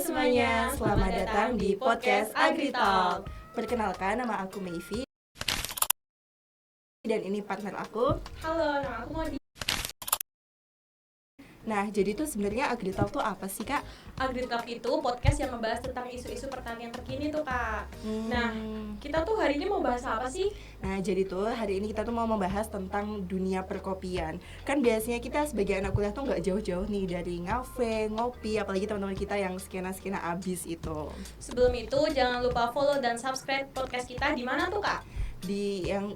semuanya, selamat datang di podcast AgriTalk. Perkenalkan, nama aku Meivi dan ini partner aku. Halo, nama aku Modi. Nah, jadi tuh sebenarnya AgriTalk tuh apa sih, Kak? AgriTalk itu podcast yang membahas tentang isu-isu pertanian terkini tuh, Kak. Nah, kita tuh hari ini mau bahas apa sih? Nah, jadi tuh hari ini kita tuh mau membahas tentang dunia perkopian. Kan biasanya kita sebagai anak kuliah tuh nggak jauh-jauh nih dari ngafe, ngopi, apalagi teman-teman kita yang skena-skena abis itu. Sebelum itu, jangan lupa follow dan subscribe podcast kita di mana tuh, Kak?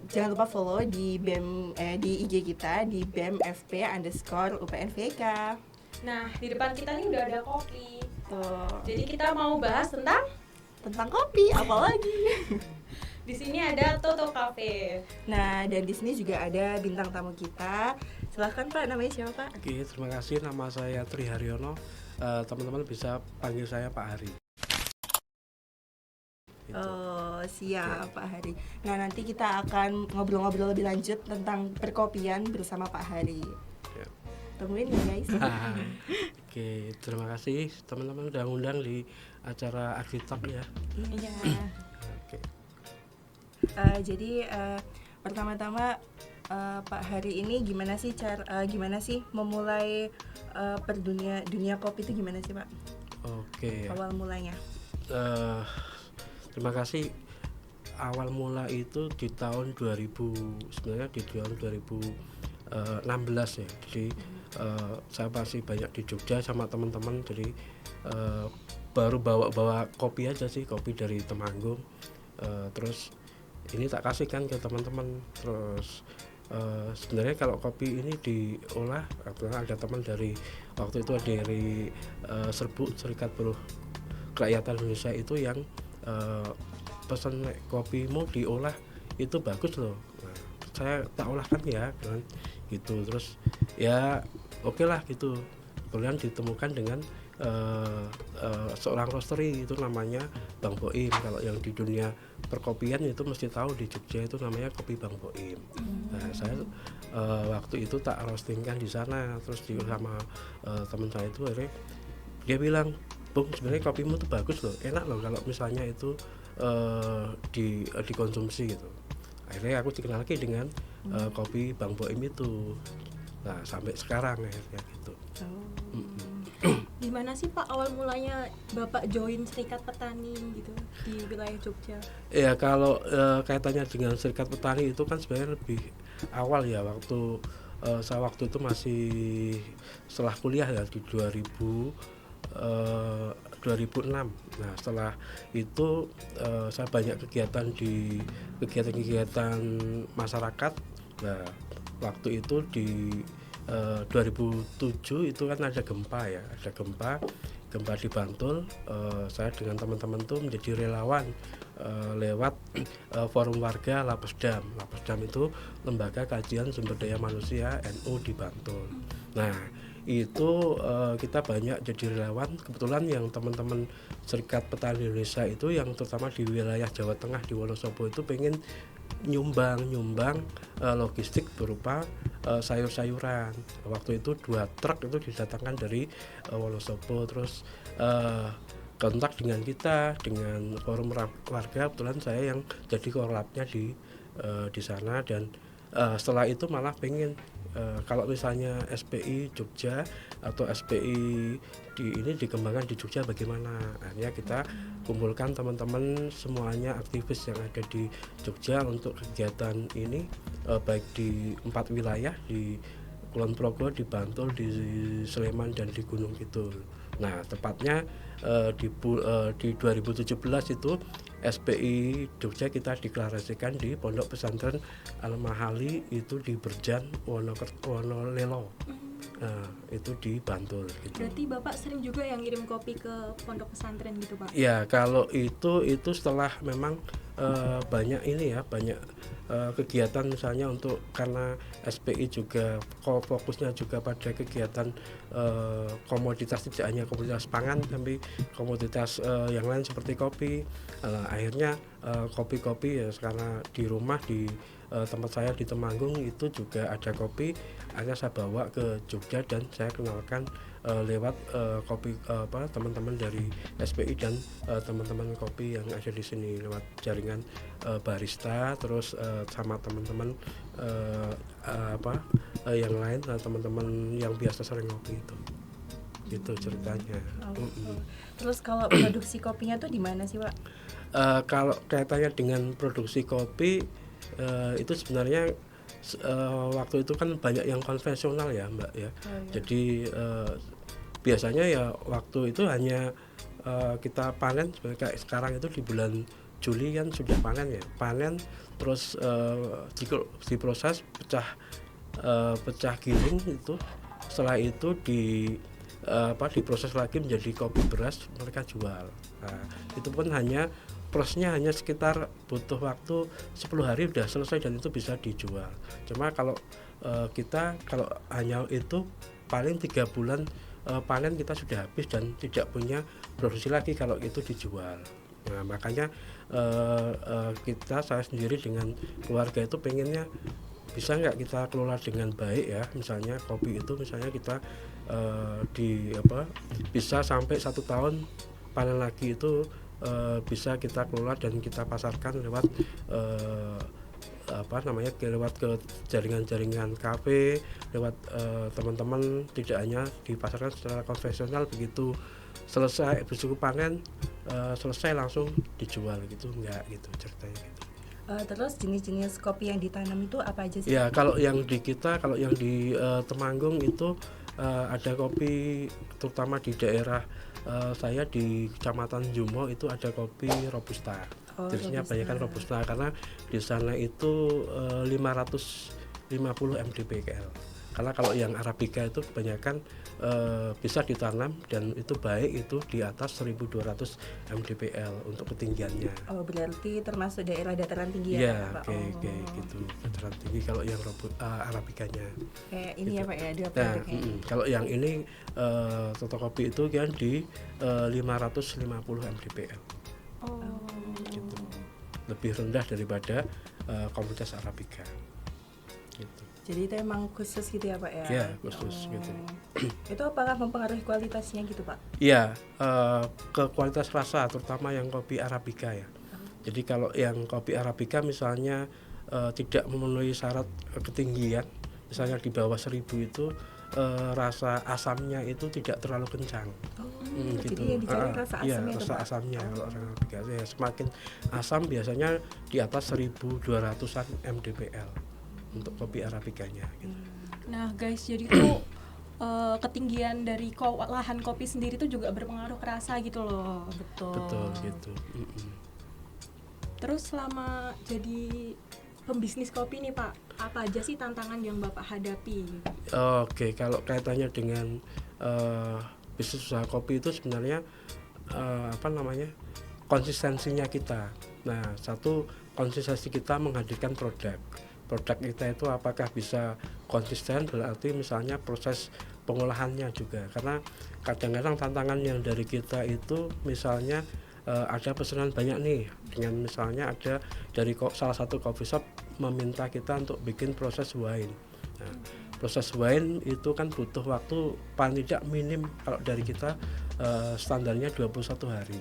Jangan lupa follow di di IG kita di BEMFP_UPNVK. Nah, di depan kita nih udah ada kopi. Tuh. Jadi kita mau bahas tentang Kopi, apalagi. di sini ada Toto Cafe. Nah, dan di sini juga ada bintang tamu kita. Silahkan Pak, namanya siapa Pak? Oke, terima kasih. Nama saya Tri Haryono. Teman-teman bisa panggil saya Pak Hari. Gitu. Oh, siap Pak Hari. Nah, nanti kita akan ngobrol-ngobrol lebih lanjut tentang perkopian bersama Pak Hari. Ya. Tungguin ya guys. Oke, terima kasih teman-teman udah ngundang di acara AgriTalk ya. Iya. Oke. Jadi pertama-tama Pak Hari ini gimana sih memulai dunia kopi itu gimana sih Pak? Oke. Awal mulanya. Terima kasih. Awal mula itu di tahun 2016 ya. Jadi saya masih banyak di Jogja sama teman-teman. Jadi baru bawa kopi aja sih, kopi dari Temanggung. Terus ini tak kasihkan ke teman-teman. Terus sebenarnya kalau kopi ini diolah, ada teman dari waktu itu dari Serbuk, Serikat Buruh Kerakyatan Indonesia itu yang pesan kopimu diolah itu bagus loh. Nah, saya tak olahkan ya kan gitu. Terus ya oke lah gitu. Kemudian ditemukan dengan seorang roastery itu namanya Bang Boim. Kalau yang di dunia perkopian itu mesti tahu di Jogja itu namanya kopi Bang Boim. Nah, saya waktu itu tak roastingkan di sana. Terus sama teman saya itu akhirnya dia bilang, "Bung, sebenarnya kopimu tuh bagus loh, enak loh kalau misalnya itu dikonsumsi gitu." Akhirnya aku dikenal lagi dengan kopi Bang Boim itu. Nah, sampai sekarang akhirnya gitu. Gimana sih Pak awal mulanya Bapak join Serikat Petani gitu di wilayah Jogja? Ya kalau kaitannya dengan Serikat Petani itu kan sebenarnya lebih awal ya, waktu saya waktu itu masih setelah kuliah ya di 2006. Nah, setelah itu saya banyak kegiatan di kegiatan masyarakat. Nah, waktu itu di 2007 itu kan ada gempa di Bantul. Saya dengan teman-teman tuh menjadi relawan lewat forum warga Lapesdam. Lapesdam itu lembaga kajian sumber daya manusia NU di Bantul. Nah, itu kita banyak jadi relawan. Kebetulan yang teman-teman Serikat Petani Indonesia itu yang terutama di wilayah Jawa Tengah di Wonosobo itu pengen nyumbang logistik berupa sayur-sayuran. Waktu itu 2 truk itu didatangkan dari Wonosobo. Terus kontak dengan kita, dengan forum warga. Kebetulan saya yang jadi korlapnya di sana. Dan setelah itu malah pengen kalau misalnya SPI Jogja atau SPI ini dikembangkan di Jogja bagaimana. Akhirnya kita kumpulkan teman-teman semuanya aktivis yang ada di Jogja untuk kegiatan ini, baik di 4 wilayah, di Kulon Progo, di Bantul, di Sleman, dan di Gunung Kidul. Nah, tepatnya di 2017 itu SPI Jogja kita deklarasikan di Pondok Pesantren Al-Mahali itu di Berjan Wonolelo. Itu di Bantul gitu. Berarti Bapak sering juga yang ngirim kopi ke pondok pesantren gitu Pak? Ya, kalau itu setelah memang banyak kegiatan, misalnya untuk karena SPI juga fokusnya juga pada kegiatan komoditas, tidak hanya komoditas pangan tapi komoditas yang lain seperti kopi. Akhirnya kopi-kopi ya, karena di rumah di tempat saya di Temanggung itu juga ada kopi, akhirnya saya bawa ke Jogja dan saya kenalkan lewat kopi teman-teman dari SPI dan teman-teman kopi yang ada di sini lewat jaringan barista, terus sama teman-teman yang lain, teman-teman yang biasa sering ngopi itu. Gitu ceritanya. Terus kalau produksi kopinya tuh di mana sih, Pak? Kalau kaitannya dengan produksi kopi itu sebenarnya waktu itu kan banyak yang konvensional ya Mbak ya. Jadi biasanya ya waktu itu hanya kita panen sebenarnya kayak sekarang itu di bulan Juli kan sudah panen terus diproses pecah giling itu, setelah itu diproses lagi menjadi kopi beras, mereka jual. Nah, itu pun prosesnya hanya sekitar butuh waktu 10 hari udah selesai dan itu bisa dijual. Cuma kalau kita kalau hanya itu paling 3 bulan panen kita sudah habis dan tidak punya produksi lagi kalau itu dijual. Nah, makanya saya sendiri dengan keluarga itu pengennya bisa nggak kita kelola dengan baik ya, misalnya kopi itu misalnya kita bisa sampai 1 tahun panen lagi itu bisa kita kelola dan kita pasarkan lewat lewat ke jaringan-jaringan kafe, lewat teman-teman, tidak hanya dipasarkan secara konvensional begitu selesai bersuku panen selesai langsung dijual gitu, enggak gitu ceritanya gitu. Terus jenis-jenis kopi yang ditanam itu apa aja sih? Ya kalau yang di Temanggung itu ada kopi, terutama di daerah saya di Kecamatan Jumo itu ada kopi Robusta. Jenisnya banyak kan Robusta karena di sana itu 550 mdpl. Karena kalau yang Arabica itu kebanyakan bisa ditanam dan itu baik itu di atas 1200 mdpl untuk ketinggiannya. Oh, berarti termasuk daerah dataran tinggi ya Pak? Kayak gitu, dataran tinggi kalau yang Arabicanya. Kayak ini gitu. Ya Pak ya, ada kalau yang ini Toto Kopi itu kan di 550 mdpl. Gitu. Lebih rendah daripada komunitas Arabica. Gitu. Jadi itu emang khusus gitu ya Pak ya? Ya khusus gitu. Itu apakah mempengaruhi kualitasnya gitu Pak? Iya, ke kualitas rasa terutama yang kopi Arabica ya. Jadi kalau yang kopi Arabica misalnya tidak memenuhi syarat ketinggian, misalnya di bawah 1000 itu rasa asamnya itu tidak terlalu kencang. Gitu. Jadi yang dicari rasa asamnya. Iya, rasa asamnya kalau orang Arabica ya, semakin asam biasanya di atas 1200-an mdpl untuk kopi Arabicanya gitu. Nah guys, jadi tuh ketinggian dari lahan kopi sendiri tuh juga berpengaruh ke rasa gitu loh. Betul gitu. Terus selama jadi pembisnis kopi nih Pak, apa aja sih tantangan yang Bapak hadapi? Oke, kalau kaitannya dengan bisnis usaha kopi itu sebenarnya konsistensinya kita. Nah, satu konsistensi kita menghadirkan produk kita itu apakah bisa konsisten, berarti misalnya proses pengolahannya juga, karena kadang-kadang tantangan yang dari kita itu misalnya ada pesanan banyak nih, dengan misalnya ada dari salah satu coffee shop meminta kita untuk bikin proses wine. Nah, proses wine itu kan butuh waktu paling tidak minim kalau dari kita standarnya 21 hari.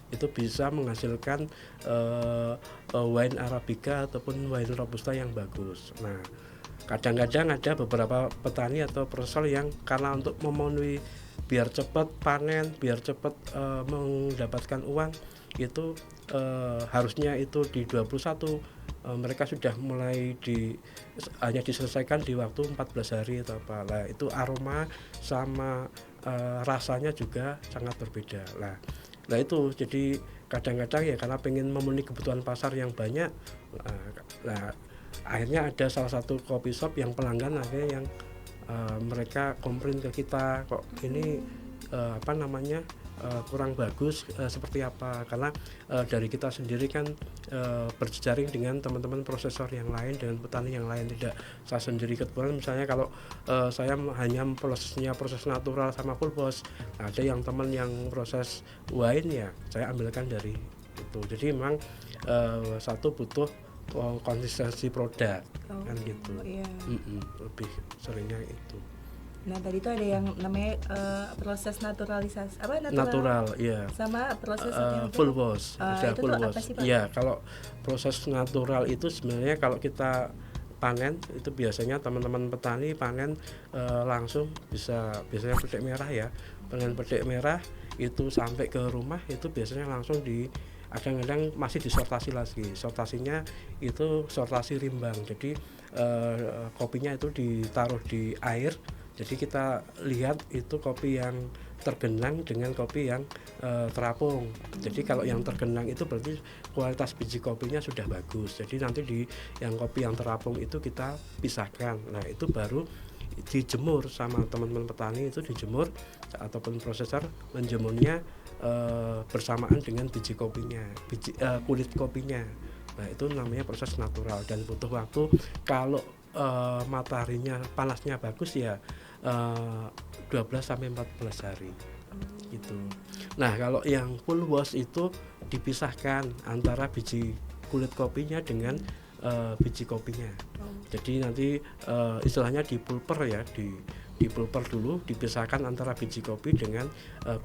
Itu bisa menghasilkan wine Arabica ataupun wine Robusta yang bagus. Nah, kadang-kadang ada beberapa petani atau prosesor yang karena untuk memenuhi biar cepat panen, biar cepat mendapatkan uang, itu harusnya itu di 21 mereka sudah mulai hanya diselesaikan di waktu 14 hari atau apa. Nah, itu aroma sama rasanya juga sangat berbeda. Nah itu jadi kadang-kadang ya karena pengen memenuhi kebutuhan pasar yang banyak, akhirnya ada salah satu coffee shop yang pelanggan akhirnya yang mereka komplain ke kita, kok ini kurang bagus seperti apa, karena dari kita sendiri kan berjejaring dengan teman-teman prosesor yang lain, dengan petani yang lain, tidak saya sendiri kebetulan. Misalnya kalau saya hanya proses natural sama pulpos, ada yang teman yang proses wine ya saya ambilkan dari itu. Jadi memang satu butuh konsistensi produk kan gitu. Iya. Lebih seringnya itu. Nah tadi tuh ada yang namanya proses naturalisasi apa Natural, iya. sama proses yang Full wash, ada itu full tuh apa wash. sih, Pak? Iya, kalau proses natural itu sebenarnya kalau kita panen itu biasanya teman-teman petani panen langsung biasanya petik merah ya. Panen petik merah itu sampai ke rumah itu biasanya langsung kadang-kadang masih disortasi lagi. Sortasinya itu sortasi rimbang. Jadi kopinya itu ditaruh di air. Jadi kita lihat itu kopi yang tergenang dengan kopi yang terapung. Jadi kalau yang tergenang itu berarti kualitas biji kopinya sudah bagus. Jadi nanti yang kopi yang terapung itu kita pisahkan. Nah itu baru dijemur sama teman-teman petani, itu dijemur ataupun prosesor menjemurnya bersamaan dengan biji kopinya, kulit kopinya. Nah itu namanya proses natural dan butuh waktu. Kalau mataharinya panasnya bagus ya 12 sampai 14 hari gitu. Nah kalau yang full wash itu dipisahkan antara biji kulit kopinya dengan biji kopinya. Jadi nanti istilahnya dipulper ya, di pulper dulu, dipisahkan antara biji kopi dengan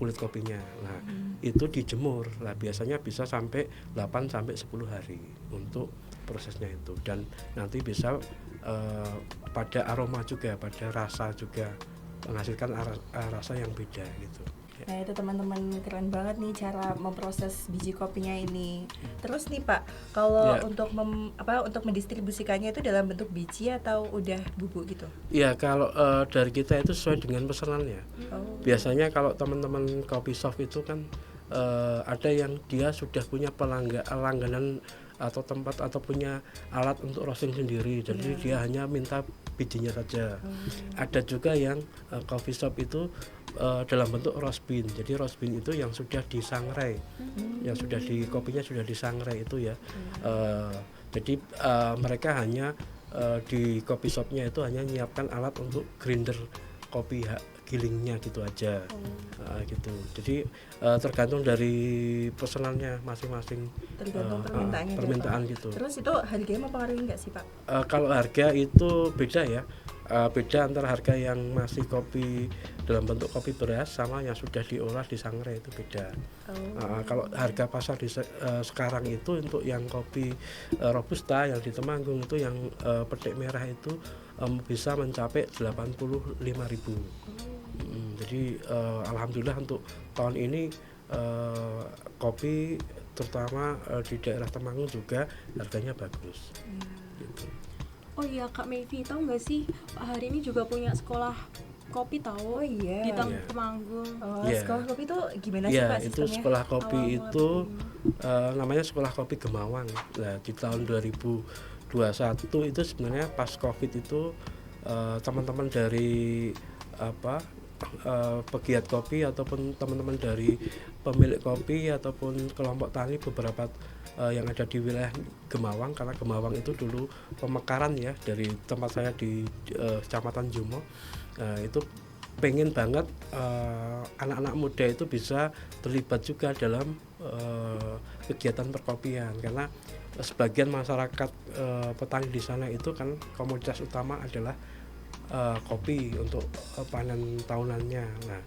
kulit kopinya. Nah itu dijemur. Nah biasanya bisa sampai 8 sampai 10 hari untuk prosesnya itu, dan nanti bisa pada aroma juga, pada rasa juga, menghasilkan rasa yang beda gitu. Nah itu teman-teman, keren banget nih cara memproses biji kopinya ini. Terus nih Pak, kalau untuk untuk mendistribusikannya itu dalam bentuk biji atau udah bubuk gitu? Iya, kalau dari kita itu sesuai dengan pesanannya. Biasanya kalau teman-teman kopi shop itu kan ada yang dia sudah punya langganan atau tempat atau punya alat untuk roasting sendiri, jadi dia hanya minta bijinya saja. Ada juga yang coffee shop itu dalam bentuk roast bean. Jadi roast bean itu yang sudah disangrai, yang sudah kopinya sudah disangrai itu ya. Jadi mereka hanya di coffee shopnya itu hanya menyiapkan alat untuk grinder kopi gilingnya gitu aja. Gitu. Jadi tergantung dari pesanannya masing-masing, tergantung permintaan gitu. Terus itu harganya mempengaruhi nggak sih Pak? Kalau harga itu beda ya, beda antara harga yang masih kopi dalam bentuk kopi beras sama yang sudah diolah di sangrai, itu beda. Kalau harga pasar sekarang itu untuk yang kopi robusta yang di Temanggung itu yang petik merah itu bisa mencapai 85.000. Jadi alhamdulillah untuk tahun ini kopi terutama di daerah Temanggung juga harganya bagus. Gitu. Oh iya Kak Mayvi, tahu nggak sih hari ini juga punya sekolah kopi tahu? Oh iya. Di Temanggung. Sekolah kopi itu gimana sih Pak sistemnya? Itu sekolah kopi itu namanya Sekolah Kopi Gemawang. Nah, di tahun 2021 itu sebenarnya pas Covid itu teman-teman dari pegiat kopi ataupun teman-teman dari pemilik kopi ataupun kelompok tani beberapa yang ada di wilayah Gemawang, karena Gemawang itu dulu pemekaran ya dari tempat saya di Kecamatan Jumo. Itu pengen banget anak-anak muda itu bisa terlibat juga dalam kegiatan perkopian, karena sebagian masyarakat petani di sana itu kan komoditas utama adalah kopi untuk panen tahunannya. Nah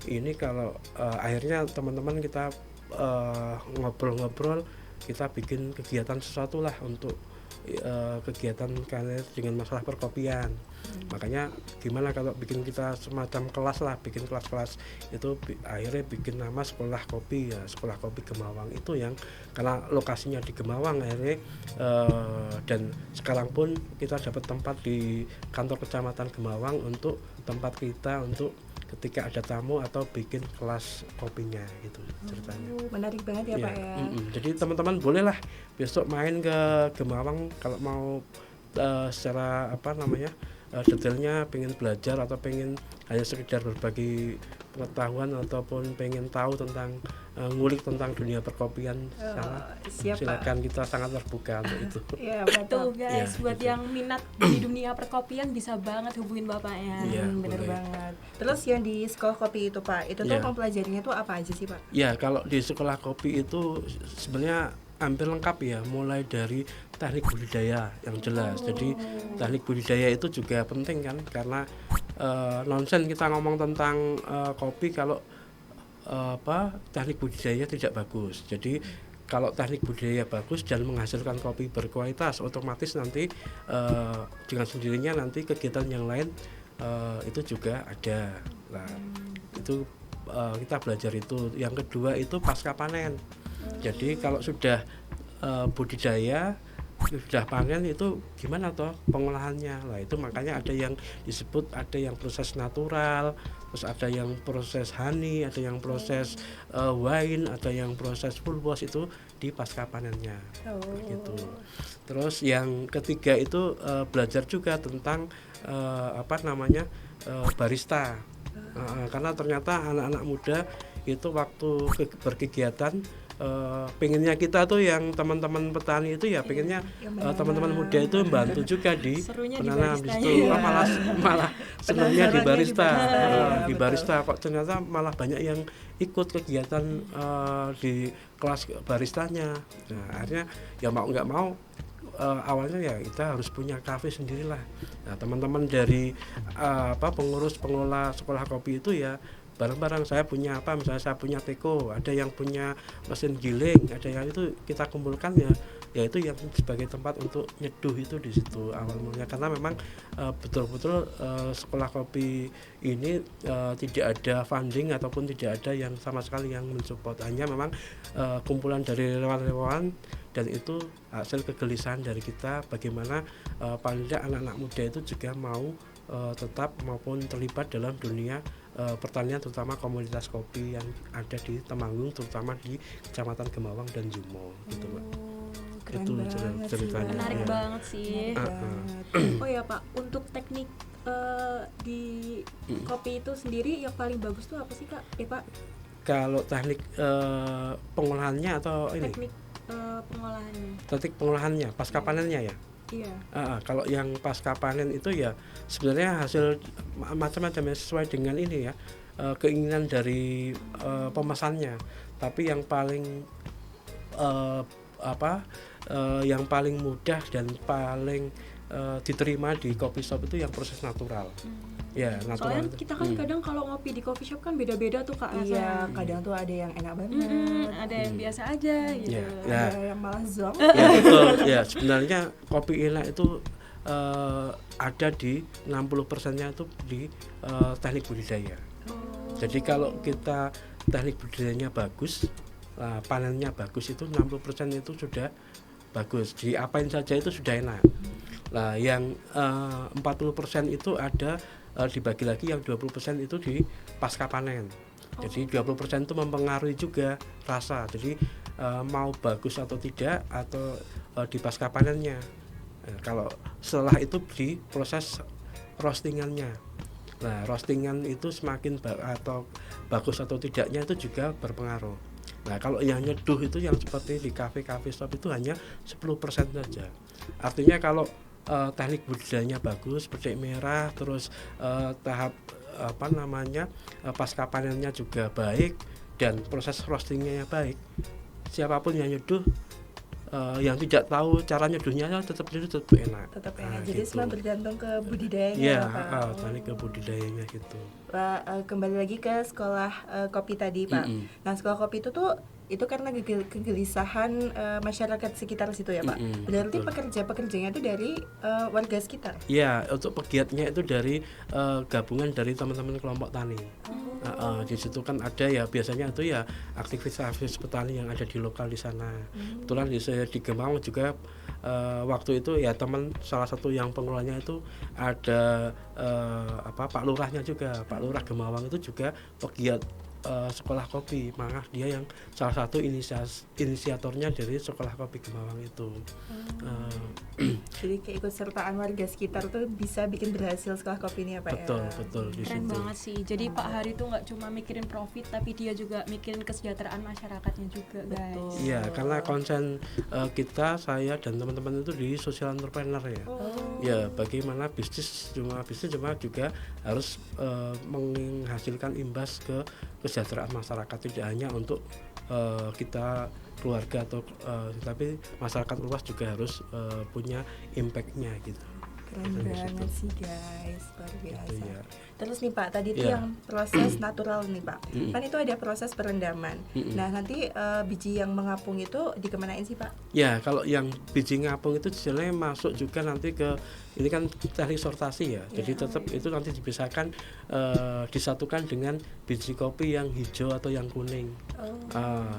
ini kalau akhirnya teman-teman kita ngobrol-ngobrol, kita bikin kegiatan sesuatu lah untuk kegiatan kalian dengan masalah perkopian. Makanya gimana kalau bikin kita semacam kelas lah, bikin kelas-kelas itu akhirnya bikin nama Sekolah Kopi ya, Sekolah Kopi Gemawang itu yang karena lokasinya di Gemawang akhirnya dan sekarang pun kita dapat tempat di kantor Kecamatan Gemawang untuk tempat kita untuk ketika ada tamu atau bikin kelas kopinya gitu ceritanya. Menarik banget ya Pak ya. Jadi teman-teman bolehlah besok main ke Gemawang kalau mau secara detailnya pengen belajar atau pengen hanya sekedar berbagi pengetahuan ataupun pengen tahu tentang ngulik tentang dunia perkopian silakan, kita sangat terbuka untuk itu. Iya betul guys, buat gitu. yang minat di dunia perkopian bisa banget hubungin bapaknya. Bener banget. Terus yang di sekolah kopi itu Pak, itu tuh mempelajarinya tuh apa aja sih Pak? Ya kalau di sekolah kopi itu sebenarnya hampir lengkap ya, mulai dari teknik budidaya yang jelas. Jadi teknik budidaya itu juga penting kan, karena nonsen kita ngomong tentang kopi kalau teknik budidaya tidak bagus. Jadi kalau teknik budidaya bagus dan menghasilkan kopi berkualitas, otomatis nanti dengan sendirinya nanti kegiatan yang lain itu juga ada. Nah, itu kita belajar itu. Yang kedua itu pasca panen. Jadi kalau sudah budidaya, sudah panen itu gimana toh pengolahannya. Nah, itu makanya ada yang disebut, ada yang proses natural, terus ada yang proses honey, ada yang proses wine, ada yang proses full wash, itu di pasca panennya. Gitu. Terus yang ketiga itu belajar juga tentang barista. Karena ternyata anak-anak muda itu waktu berkegiatan pengennya kita tuh yang teman-teman petani itu ya pengennya teman-teman muda itu membantu juga di menanam itu, malah senangnya di barista. Di barista kok ternyata malah banyak yang ikut kegiatan di kelas baristanya. Nah, akhirnya ya mau nggak mau awalnya ya kita harus punya kafe sendirilah. Nah, teman-teman dari pengurus pengelola sekolah kopi itu ya bareng-bareng, saya punya misalnya saya punya teko, ada yang punya mesin giling, ada yang itu kita kumpulkan ya itu yang sebagai tempat untuk nyeduh itu di situ awal mulanya. Karena memang betul-betul sekolah kopi ini tidak ada funding ataupun tidak ada yang sama sekali yang mensupport, hanya memang kumpulan dari relawan-relawan, dan itu hasil kegelisahan dari kita bagaimana paling tidak anak-anak muda itu juga mau tetap maupun terlibat dalam dunia pertanian, terutama komunitas kopi yang ada di Temanggung, terutama di Kecamatan Gemawang dan Jumo gitu, Pak. Itu ceritanya. Menarik ya. banget sih. Oh ya Pak, untuk teknik di kopi itu sendiri yang paling bagus tuh apa sih Kak? Pak? Kalau teknik pengolahannya atau ini? Teknik pengolahannya. Teknik pengolahannya pasca panennya ya. Iya. Kalau yang pasca panen itu ya sebenarnya hasil macam-macam sesuai dengan ini ya, keinginan dari pemesannya. Tapi yang paling yang paling mudah dan paling diterima di coffee shop itu yang proses natural. Ya, natural. Soalnya kita kan kadang kalau ngopi di coffee shop kan beda-beda tuh Kak rasanya. Iya, kadang tuh ada yang enak banget, ada yang biasa aja gitu. ada yang malah zonk. Ya betul. Ya sebenarnya kopi enak itu ada di 60%-nya itu di teknik budidaya. Jadi kalau kita teknik budidayanya bagus, panennya bagus, itu 60% itu sudah bagus. Diapain saja itu sudah enak. Nah, yang 40% itu ada dibagi lagi, yang 20% itu di pasca panen. Jadi 20% itu mempengaruhi juga rasa. Jadi mau bagus atau tidak, atau di pasca panennya. Kalau setelah itu di proses roastingannya. Nah, roastingan itu semakin atau bagus atau tidaknya itu juga berpengaruh. Nah, kalau yang nyeduh itu yang seperti di kafe-kafe shop itu hanya 10% saja. Artinya kalau teknik budidayanya bagus, petik merah, terus tahap pasca panennya juga baik, dan proses roastingnya baik, siapapun yang nyeduh, yang tidak tahu cara nyeduhnya tetap enak. Tetap enak. Jadi gitu. semua bergantung ke budidayanya. Iya, Pak. teknik ke budidayanya gitu. Pak, kembali lagi ke sekolah kopi tadi, Pak. Nah, sekolah kopi itu karena kegelisahan masyarakat sekitar situ ya, Pak. Berarti pekerjanya itu dari warga sekitar. Iya, untuk pegiatnya itu dari gabungan dari teman-teman kelompok tani. Di situ kan ada ya biasanya itu ya aktivis petani yang ada di lokal di sana. Kebetulan di Gemawang juga waktu itu ya salah satu yang pengelolanya itu ada Pak Lurahnya juga. Pak Lurah Gemawang itu juga pegiat sekolah kopi, maka dia yang salah satu inisiatornya dari sekolah kopi Gemawang itu. Jadi keikutsertaan warga sekitar tuh bisa bikin berhasil sekolah kopi ini ya, Pak. Betul di Keren situ. banget sih. Jadi Pak Hari tuh nggak cuma mikirin profit, tapi dia juga mikirin kesejahteraan masyarakatnya juga, guys. Iya, karena konsen saya dan teman-teman itu di social entrepreneur ya. Ya, bagaimana bisnis cuma juga harus menghasilkan imbas ke kesejahteraan masyarakat, tidak hanya untuk kita keluarga tapi masyarakat luas juga harus punya impact-nya gitu. Keren banget sih guys, luar biasa. Gitu ya. Terus nih Pak, tadi itu Iya. yang proses natural nih Pak. Kan itu ada proses perendaman. Nah nanti biji yang mengapung itu dikemanain sih Pak? Ya, kalau yang biji ngapung itu sebenarnya masuk juga nanti ke, ini kan teknik sortasi ya. Jadi tetap itu nanti dipisahkan, disatukan dengan biji kopi yang hijau atau yang kuning.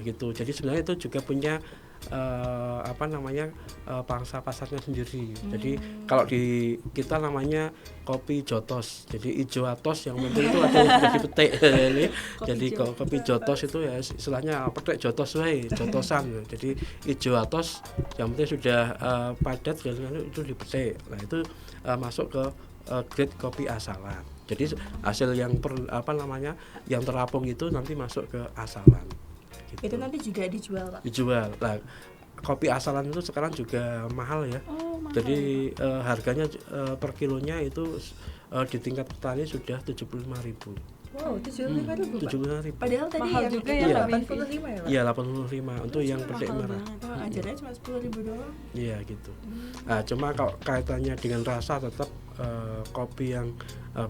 Gitu. Jadi sebenarnya itu juga punya pangsa pasarnya sendiri. Jadi kalau di kita namanya kopi jotos. Jadi hijau atos yang penting itu ada yang sudah dipetik. Jadi kopi jotos itu ya istilahnya petik jotos wae, jotosan. Jadi hijau atos yang penting sudah padat dan itu dipetik. Nah, itu masuk ke grade kopi asalan. Jadi hasil yang yang terapung itu nanti masuk ke asalan. Gitu. Itu nanti juga dijual Pak? Dijual. Nah, kopi asalan itu sekarang juga mahal ya. Mahal. Jadi harganya per kilonya itu di tingkat petani sudah 75.000. Wow, 75.000 Pak? 75.000. Padahal tadi Mahal yang juga itu ya, 85 ya Pak? Iya, 85 untuk yang petik Mahal merah. banget. Oh, ajarnya cuma 10.000 doang? Iya gitu. Nah, cuma kalau kaitannya dengan rasa tetap kopi yang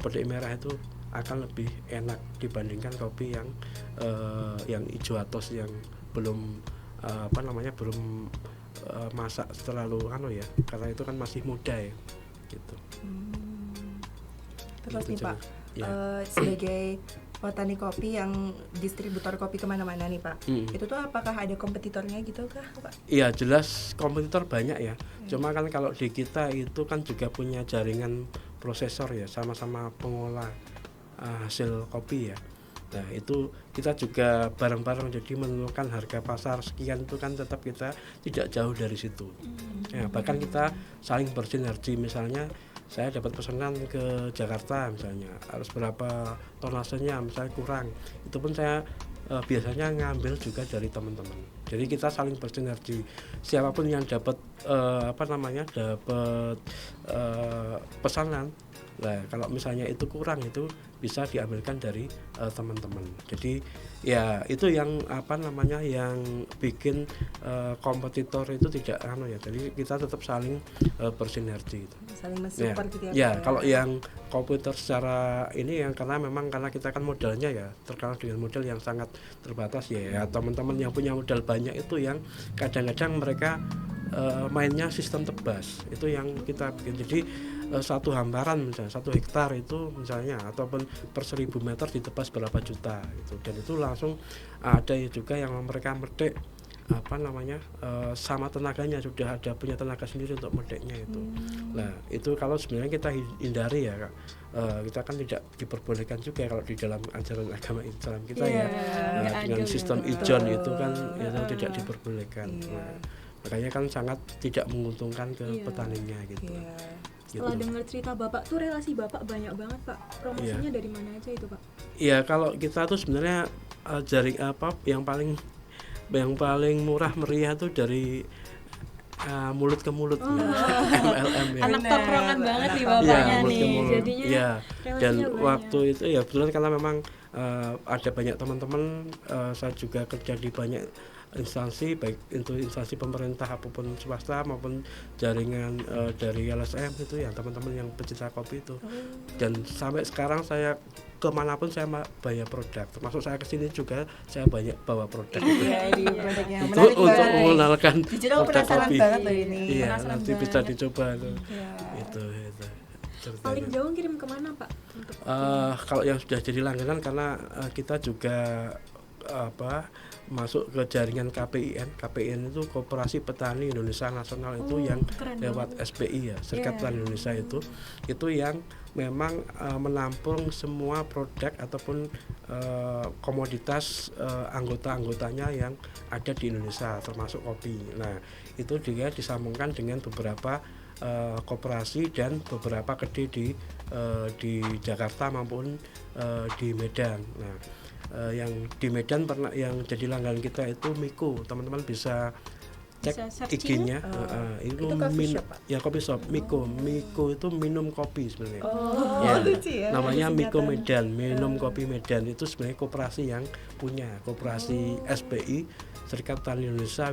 petik merah itu akan lebih enak dibandingkan kopi yang hijau atos yang belum belum masak terlalu ya, karena itu kan masih muda ya gitu. Terus Gitu, nih Pak, ya. sebagai petani kopi yang distributor kopi kemana-mana nih Pak, itu tuh apakah ada kompetitornya gitu kah Pak? Iya, jelas kompetitor banyak ya. Cuma kan kalau di kita itu kan juga punya jaringan prosesor ya, sama-sama pengolah hasil kopi ya. Nah, itu kita juga bareng-bareng, jadi menentukan harga pasar sekian itu kan tetap kita tidak jauh dari situ. Ya, bahkan kita saling bersinergi. Misalnya saya dapat pesanan ke Jakarta misalnya, harus berapa tonasenya misalnya kurang, itu pun saya biasanya ngambil juga dari teman-teman. Jadi kita saling bersinergi. Siapapun yang dapat dapat pesanan, nah kalau misalnya itu kurang, itu bisa diambilkan dari teman-teman. Jadi ya itu yang yang bikin kompetitor itu tidak ya. Jadi kita tetap saling bersinergi gitu. Saling mensupport gitu Ya, Pak, kalau yang komputer secara ini yang karena kita kan modalnya ya terkenal dengan modal yang sangat terbatas ya, teman-teman yang punya modal banyak itu yang kadang-kadang mereka mainnya sistem tebas, itu yang kita bikin. Jadi satu hamparan misalnya 1 hektar itu misalnya, ataupun per 1000 meter ditebas berapa juta itu, dan itu langsung ada juga yang mereka metik sama tenaganya, sudah ada punya tenaga sendiri untuk metiknya itu. Nah, itu kalau sebenarnya kita hindari ya Kak. Kita kan tidak diperbolehkan juga kalau di dalam ajaran agama Islam kita dengan sistem ijon itu kan itu tidak diperbolehkan. Nah, makanya kan sangat tidak menguntungkan ke petaninya gitu. Setelah dengar cerita Bapak tuh, relasi Bapak banyak banget Pak. Promosinya dari mana aja itu Pak? Iya, kalau kita tuh sebenarnya jaring yang paling murah meriah tuh dari mulut ke mulut MLM ya. Anak tongkrongan banget nih bapaknya nih. Jadinya ya. Dan banyak. waktu itu ya betulan karena memang ada banyak teman-teman, saya juga kerja di banyak instansi, baik itu instansi pemerintah maupun swasta maupun jaringan dari LSM itu ya, teman-teman yang pecinta kopi itu. Dan sampai sekarang saya kemanapun saya bayar produk, termasuk saya kesini juga saya banyak bawa produk itu. Produknya Itu untuk mengenalkan jujur aku penasaran kopi. banget loh ini. Iya, Penasaran nanti banget. bisa dicoba tuh. Itu. Paling jauh kirim kemana Pak? Untuk Kalau yang sudah jadi langganan, karena kita juga masuk ke jaringan KPIN itu Koperasi Petani Indonesia Nasional, itu yang lewat SPI ya, Serikat Petani Indonesia itu yang memang menampung semua produk ataupun komoditas anggota-anggotanya yang ada di Indonesia termasuk kopi. Nah, itu juga disambungkan dengan beberapa koperasi dan beberapa kedai di Jakarta maupun di Medan. Nah, yang di Medan pernah yang jadi langganan kita itu Miko, teman-teman bisa cek Bisa searching. IG-nya. Itu Itu coffee shop, Pak? ya coffee shop Miko. Miko itu minum kopi sebenarnya. Oh, lucu ya. Namanya Ada Miko singkatan. Medan, minum kopi Medan itu sebenarnya koperasi yang punya, koperasi SPI, Serikat Petani Indonesia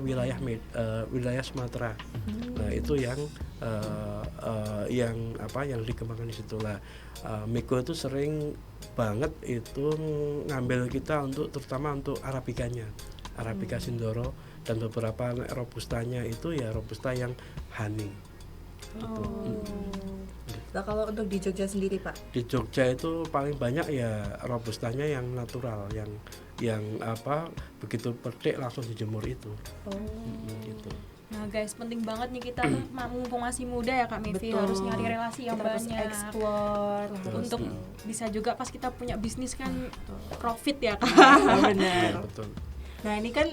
wilayah Sumatera. Nah itu yang yang dikembangkan di situ lah. Miko itu sering banget itu ngambil kita terutama untuk arabikanya, Arabica Sindoro, dan beberapa robustanya itu ya robusta yang honey. Nah kalau untuk di Jogja sendiri Pak? Di Jogja itu paling banyak ya robustanya yang natural, yang begitu petik langsung dijemur itu. Gitu. Nah guys, penting banget nih kita mumpung masih muda ya Kak Mevi, Betul. harus nyari relasi yang Kita harus banyak explore untuk bisa juga pas kita punya bisnis kan profit ya Kak. benar. Betul. Nah ini kan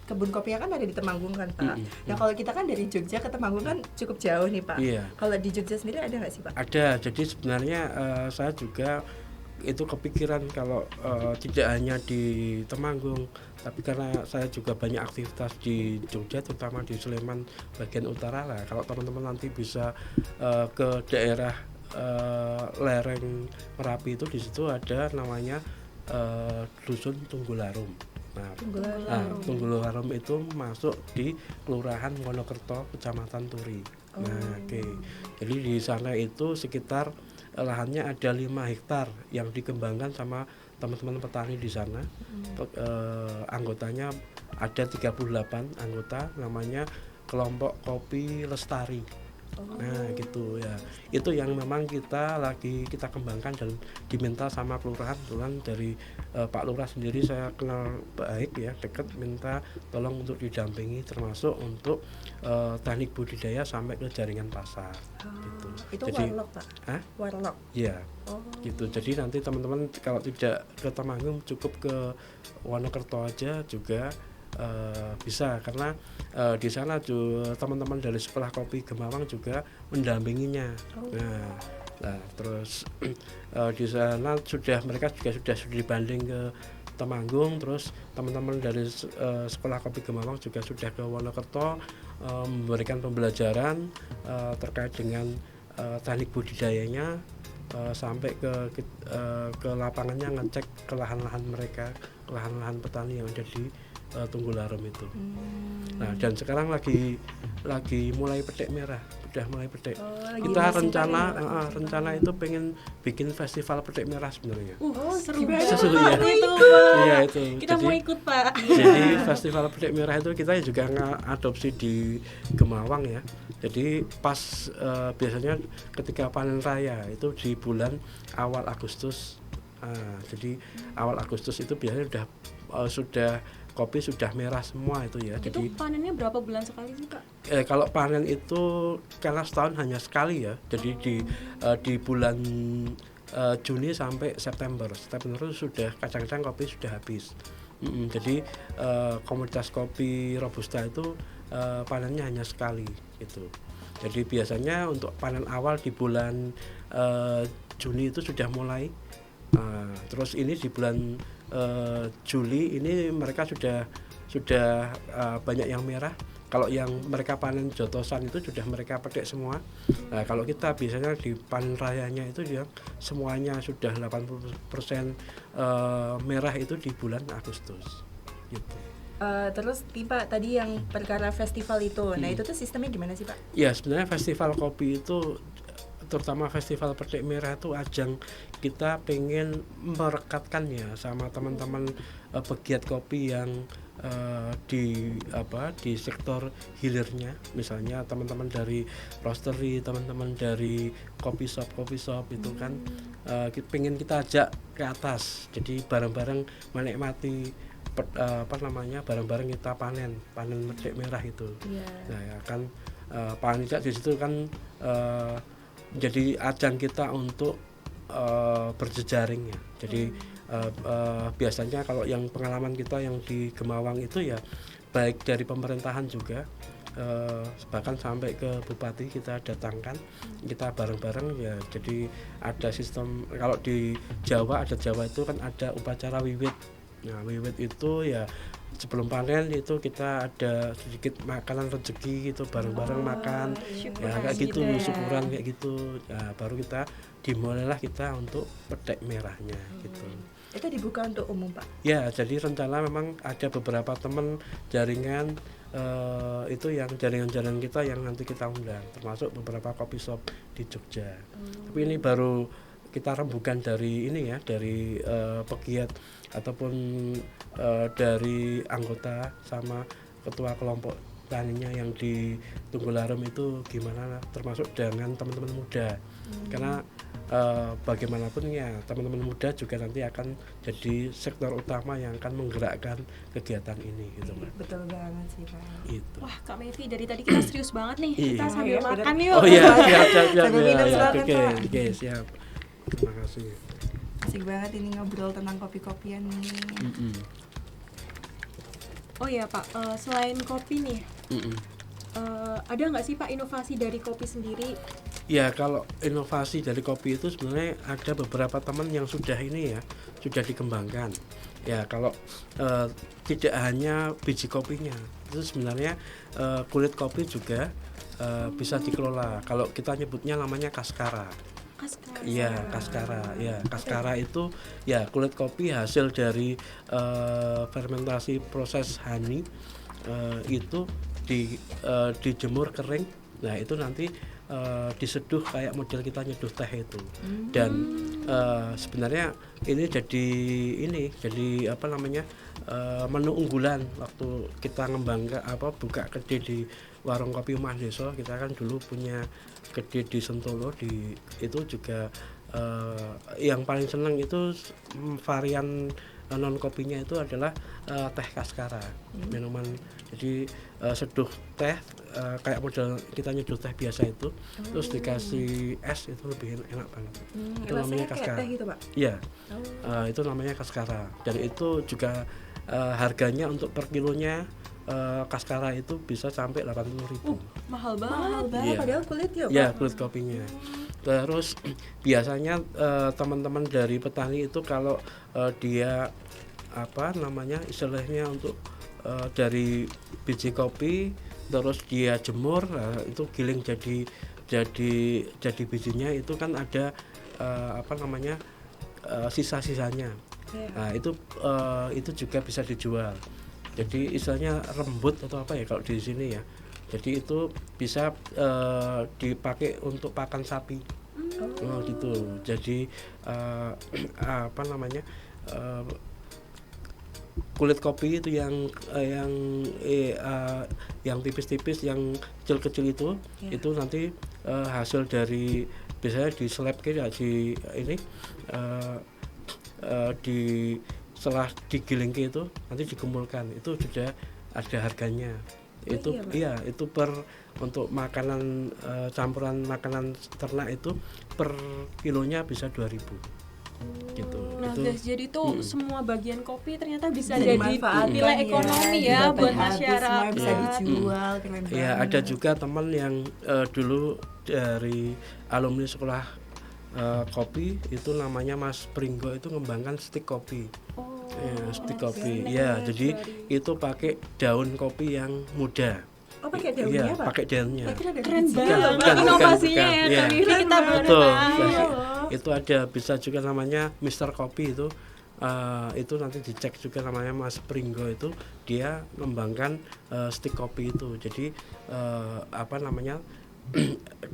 kebun kopinya kan ada di Temanggung kan Pak. Nah kalau kita kan dari Jogja ke Temanggung kan cukup jauh nih Pak. Iya. Kalau di Jogja sendiri ada nggak sih Pak? Ada, jadi sebenarnya saya juga itu kepikiran kalau tidak hanya di Temanggung, tapi karena saya juga banyak aktivitas di Jogja, terutama di Sleman bagian utara lah. Kalau teman-teman nanti bisa ke daerah lereng Merapi itu, di situ ada namanya dusun Tunggularum. Tunggularum itu masuk di Kelurahan Wonokerto, Kecamatan Turi. Nah, oke. Jadi di sana itu sekitar lahannya ada 5 hektar yang dikembangkan sama teman-teman petani di sana. Anggotanya ada 38 anggota, namanya kelompok kopi lestari. Nah gitu ya, itu yang memang kita kembangkan dan diminta sama kelurahan. Kebetulan dari Pak Lurah sendiri saya kenal baik ya, dekat, minta tolong untuk didampingi termasuk untuk teknik budidaya sampai ke jaringan pasar. Gitu. Itu Jadi, warlock Pak? Warlock? Ya gitu. Jadi nanti teman-teman kalau tidak ke Temanggung cukup ke Wonokerto aja juga bisa, karena di sana teman-teman dari Sekolah Kopi Gemawang juga mendampinginya. Nah terus di sana mereka juga sudah dibanding ke Temanggung, terus teman-teman dari Sekolah Kopi Gemawang juga sudah ke Wonokerto memberikan pembelajaran terkait dengan teknik budidayanya, sampai ke lapangannya ngecek ke lahan-lahan mereka, ke lahan-lahan petani yang ada di Tunggularum itu. Nah dan sekarang lagi mulai petik merah, sudah mulai petik. Kita rencana itu pengen bikin festival petik merah sebenarnya. Seru Seru banget ya. itu. Iya itu. Kita mau ikut Pak. Jadi festival petik merah itu kita juga ngadopsi di Gemawang ya. Jadi pas biasanya ketika panen raya itu di bulan awal Agustus. Jadi awal Agustus itu biasanya sudah kopi sudah merah semua itu ya. Itu Jadi panennya berapa bulan sekali sih Kak? kalau panen itu karena setahun hanya sekali ya. Jadi di bulan Juni sampai September itu sudah kadang-kadang kopi sudah habis. Jadi komoditas kopi robusta itu panennya hanya sekali gitu. Jadi biasanya untuk panen awal di bulan Juni itu sudah mulai. Terus ini di bulan Juli ini mereka sudah banyak yang merah. Kalau yang mereka panen jotosan itu sudah mereka petik semua. Nah, kalau kita biasanya di panen rayanya itu yang semuanya sudah 80% merah itu di bulan Agustus gitu. Terus Pak tadi yang perkara festival itu, nah itu tuh sistemnya gimana sih Pak? Ya sebenarnya festival kopi itu, terutama festival petik merah itu ajang kita pengen merekatkannya sama teman-teman pegiat kopi yang di sektor hilirnya, misalnya teman-teman dari roastery, teman-teman dari coffee shop itu kan pengen kita ajak ke atas, jadi bareng-bareng menikmati bareng-bareng kita panen petik merah itu. Nah ya kan panitia di situ kan jadi ajang kita untuk berjejaring ya. Jadi biasanya kalau yang pengalaman kita yang di Gemawang itu ya baik dari pemerintahan juga, bahkan sampai ke bupati kita datangkan, kita bareng-bareng ya. Jadi ada sistem, kalau di Jawa itu kan ada upacara wiwit. Nah, wiwit itu ya sebelum panen itu kita ada sedikit makanan rezeki gitu, bareng-bareng makan ya kayak gitu, syukuran kayak gitu. Nah, baru kita dimulailah kita untuk petek merahnya gitu. Itu dibuka untuk umum, Pak? Ya, jadi rencana memang ada beberapa teman jaringan itu yang jaringan-jaringan kita yang nanti kita undang, termasuk beberapa coffee shop di Jogja. Tapi ini baru kita rembukan dari ini ya, dari pegiat ataupun dari anggota sama ketua kelompok taninya yang di Tunggularum itu gimana, termasuk dengan teman-teman muda. Karena bagaimanapun ya teman-teman muda juga nanti akan jadi sektor utama yang akan menggerakkan kegiatan ini gitu, Mbak. Betul banget sih, Pak. Itu. Wah, Kak Mevi dari tadi kita serius banget nih. Kita Iya. sambil Iya, makan bener. yuk. Oh iya, siap Sambil minum ya. silakan, Oke, Pak. oke, siap. Terima kasih. Asik banget ini ngobrol tentang kopi-kopian nih. Oh iya Pak, selain kopi nih, ada nggak sih Pak inovasi dari kopi sendiri? Ya, kalau inovasi dari kopi itu sebenarnya ada beberapa teman yang sudah ini ya, sudah dikembangkan. Ya, kalau tidak hanya biji kopinya, itu sebenarnya kulit kopi juga bisa dikelola. Kalau kita nyebutnya namanya kaskara. Kaskara. Iya, kaskara. Ya, kaskara itu ya kulit kopi hasil dari fermentasi proses honey, itu dijemur kering. Nah, itu nanti diseduh kayak model kita nyeduh teh itu. Dan sebenarnya ini jadi apa namanya, menu unggulan waktu kita ngembangkan buka kedai di warung kopi Omah Desa. Kita kan dulu punya kedai di Sentolo, itu juga yang paling senang itu varian non kopinya itu adalah teh kaskara, minuman. Jadi seduh teh kayak model kita nyeduh teh biasa itu, terus dikasih es, itu lebih enak banget. Itu namanya kaskara. Teh gitu, Pak? Iya, itu namanya kaskara. Dan itu juga harganya untuk per kilonya kaskara itu bisa sampai 80.000. Mahal banget. Mahal banget, Iya. padahal kulit ya, Pak? Ya, kulit kopinya. Terus biasanya teman-teman dari petani itu kalau dia apa namanya istilahnya untuk dari biji kopi terus dia jemur, itu giling jadi bijinya itu kan ada apa namanya sisa-sisanya. Nah, itu juga bisa dijual. Jadi istilahnya rembut atau apa ya kalau di sini ya. Jadi itu bisa dipakai untuk pakan sapi. Gitu. Jadi apa namanya kulit kopi itu yang tipis-tipis, yang kecil-kecil itu nanti hasil dari biasanya di slab kayak di ini setelah digiling itu nanti dikumpulkan, itu sudah ada harganya. Itu iya, itu untuk makanan campuran makanan ternak itu per kilonya bisa 2.000 gitu. Nah itu guys, jadi tuh semua bagian kopi ternyata bisa Jadi jadi manfaatkan nilai ya, ekonomi ya dimakan buat habis, masyarakat. semua bisa dijual, keren ya, banget. ada juga teman yang dulu dari alumni sekolah kopi itu namanya Mas Pringgo, itu ngembangkan stick kopi. Stick kopi. Ya, jadi itu pakai daun kopi yang muda. Oh, pakai daunnya, Iya, Pak? pakai daunnya. Keren banget. bukan, Inovasinya bukan. ya, Iya. Kak Vivi, kita baru Betul. tahu. Itu ada, bisa juga namanya Mr. Kopi itu. Itu nanti dicek juga namanya Mas Pringgo, itu dia mengembangkan stick kopi itu. Jadi apa namanya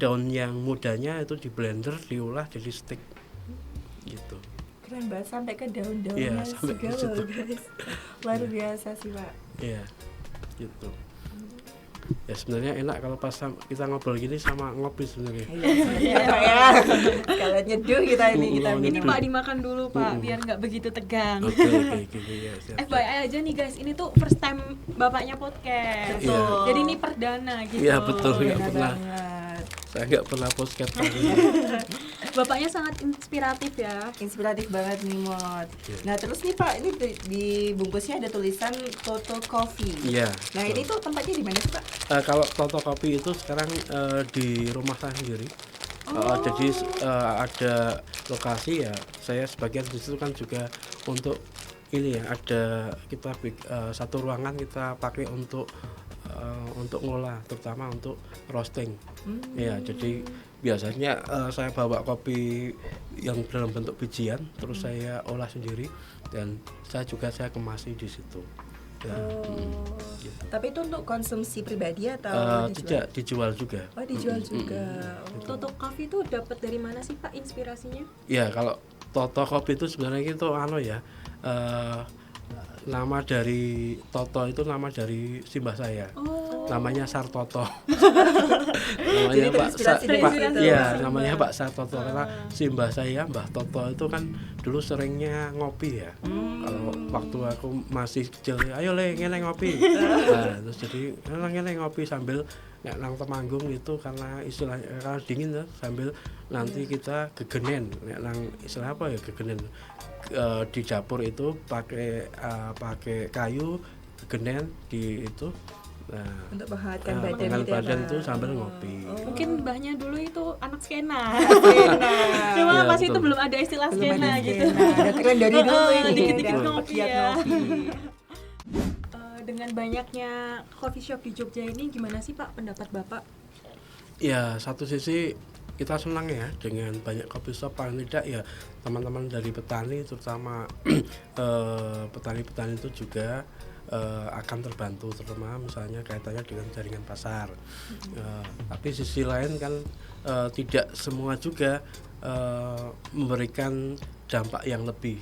daun yang mudanya itu di blender, diolah jadi stick gitu. Keren banget, sampai ke daun-daunnya Iya, sampai ke segala, situ. guys. Luar biasa sih, Pak. Iya, gitu. Ya sebenarnya enak kalau pas kita ngobrol gini sama ngopi sebenarnya. Iya, Pak ya. Kalian nyeduh kita ini, kita Ini minum. Pak dimakan dulu Pak, biar nggak begitu tegang. Oke, ya, siap. FYI aja nih guys, ini tuh first time bapaknya podcast. Iya. Jadi ini perdana gitu. Iya, betul. Nggak Benar pernah. banget. Saya nggak pernah podcast kali. Bapaknya sangat inspiratif ya. Inspiratif banget nih, Mot. Nah, terus nih Pak, ini di bungkusnya ada tulisan Toto Coffee. Iya. Nah, ini tuh tempatnya di mana sih, Pak? Kalau Toto Kopi itu sekarang di rumah saya sendiri. Jadi ada lokasi ya. Saya sebagian di situ kan juga untuk ini ya, ada kita satu ruangan kita pakai untuk ngolah, terutama untuk roasting. Ya, jadi biasanya saya bawa kopi yang dalam bentuk bijian, terus saya olah sendiri dan saya kemasi di situ. Ya, gitu. Tapi itu untuk konsumsi pribadi atau tidak dijual juga? Oh, dijual juga. Toto Coffee itu dapat dari mana sih Pak inspirasinya? Ya, kalau Toto Kopi itu sebenarnya itu nama dari Toto itu nama dari simbah saya. Namanya Sartoto. Namanya namanya Pak Sartoto karena simbah saya Mbah Toto itu kan dulu seringnya ngopi ya. Kalau waktu aku masih kecil, ayo le ngene ngopi. Nah, terus jadi ngene ngopi sambil nang Temanggung itu karena istilahnya karena dingin ya, sambil nanti kita gegenen. Nang istilah apa ya gegenen? Di dapur itu pakai kayu gegenen di itu. Nah, untuk menghangatkan badan itu sambil ngopi. Mungkin mbahnya dulu itu anak skena. Cuma ya, masih itu belum ada istilah skena gitu. Ada keren dari dulu ini. Dikit-dikit ngopi ya. Dengan banyaknya coffee shop di Jogja ini, gimana sih Pak pendapat Bapak? Ya, satu sisi kita senang ya dengan banyak coffee shop, paling tidak ya teman-teman dari petani, terutama petani-petani itu juga akan terbantu, terutama misalnya kaitannya dengan jaringan pasar. Tapi sisi lain kan tidak semua juga memberikan dampak yang lebih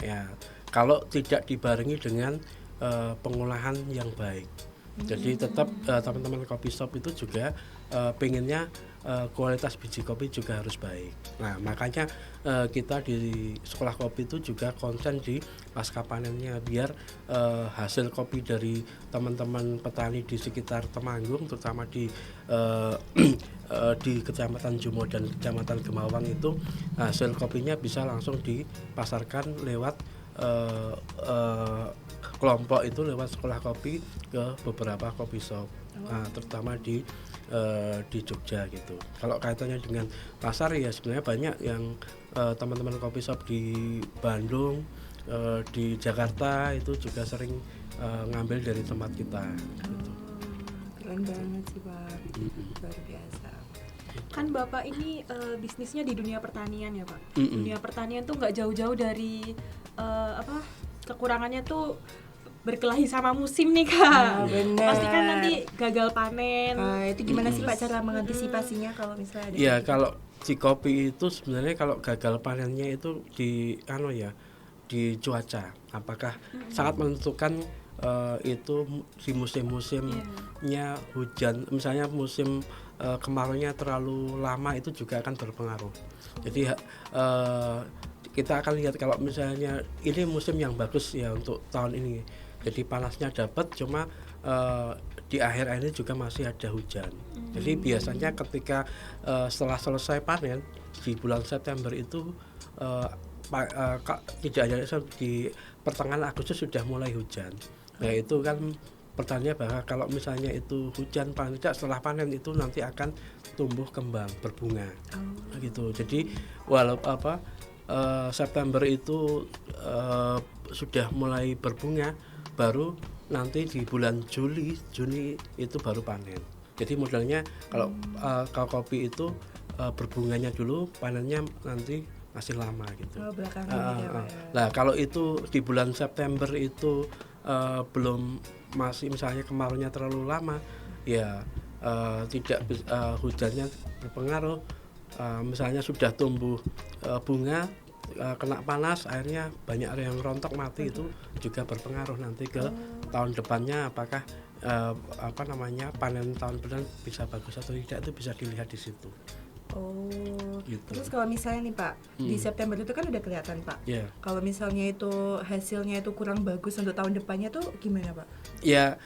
ya kalau tidak dibarengi dengan pengolahan yang baik. Jadi tetap teman-teman coffee shop itu juga pengennya kualitas biji kopi juga harus baik. Nah, makanya kita di sekolah kopi itu juga konsen di pasca panennya biar hasil kopi dari teman-teman petani di sekitar Temanggung, terutama di Kecamatan Jumo dan Kecamatan Gemawang itu hasil kopinya bisa langsung dipasarkan lewat kelompok itu lewat sekolah kopi ke beberapa kopi shop, terutama di Jogja gitu. Kalau kaitannya dengan pasar ya sebenarnya banyak yang teman-teman kopi shop di Bandung, di Jakarta itu juga sering ngambil dari tempat kita. Gitu. Keren banget sih Pak, luar biasa. Kan Bapak ini bisnisnya di dunia pertanian ya Pak. Dunia pertanian tuh nggak jauh-jauh dari kekurangannya tuh berkelahi sama musim nih Kak. Pasti kan nanti gagal panen. Itu gimana sih Pak cara mengantisipasinya kalau misalnya ada? Ya kalau di kopi itu sebenarnya kalau gagal panennya itu di cuaca. Apakah sangat menentukan itu di musim-musimnya hujan. Misalnya musim kemaraunya terlalu lama itu juga akan berpengaruh. Jadi kita akan lihat kalau misalnya ini musim yang bagus ya untuk tahun ini. Jadi panasnya dapat, cuma di akhir ini juga masih ada hujan. Jadi biasanya ketika setelah selesai panen di bulan September itu tidak ada di pertengahan Agustus sudah mulai hujan. Nah itu kan pertanyaan bahwa kalau misalnya itu hujan paling tidak setelah panen itu nanti akan tumbuh kembang berbunga gitu. Jadi walaupun September itu sudah mulai berbunga, baru nanti di bulan Juni itu baru panen. Jadi modelnya kalau kopi itu berbunganya dulu, panennya nanti masih lama gitu. Nah kalau itu di bulan September itu belum masih misalnya kemaraunya terlalu lama, ya tidak hujannya berpengaruh. Misalnya sudah tumbuh bunga, kena panas, akhirnya banyak yang rontok mati, itu juga berpengaruh nanti ke tahun depannya apakah panen tahun depan bisa bagus atau tidak, itu bisa dilihat di situ. Gitu. Terus kalau misalnya nih Pak, di September itu kan udah kelihatan Pak. Kalau misalnya itu hasilnya itu kurang bagus untuk tahun depannya tuh gimana Pak? Ya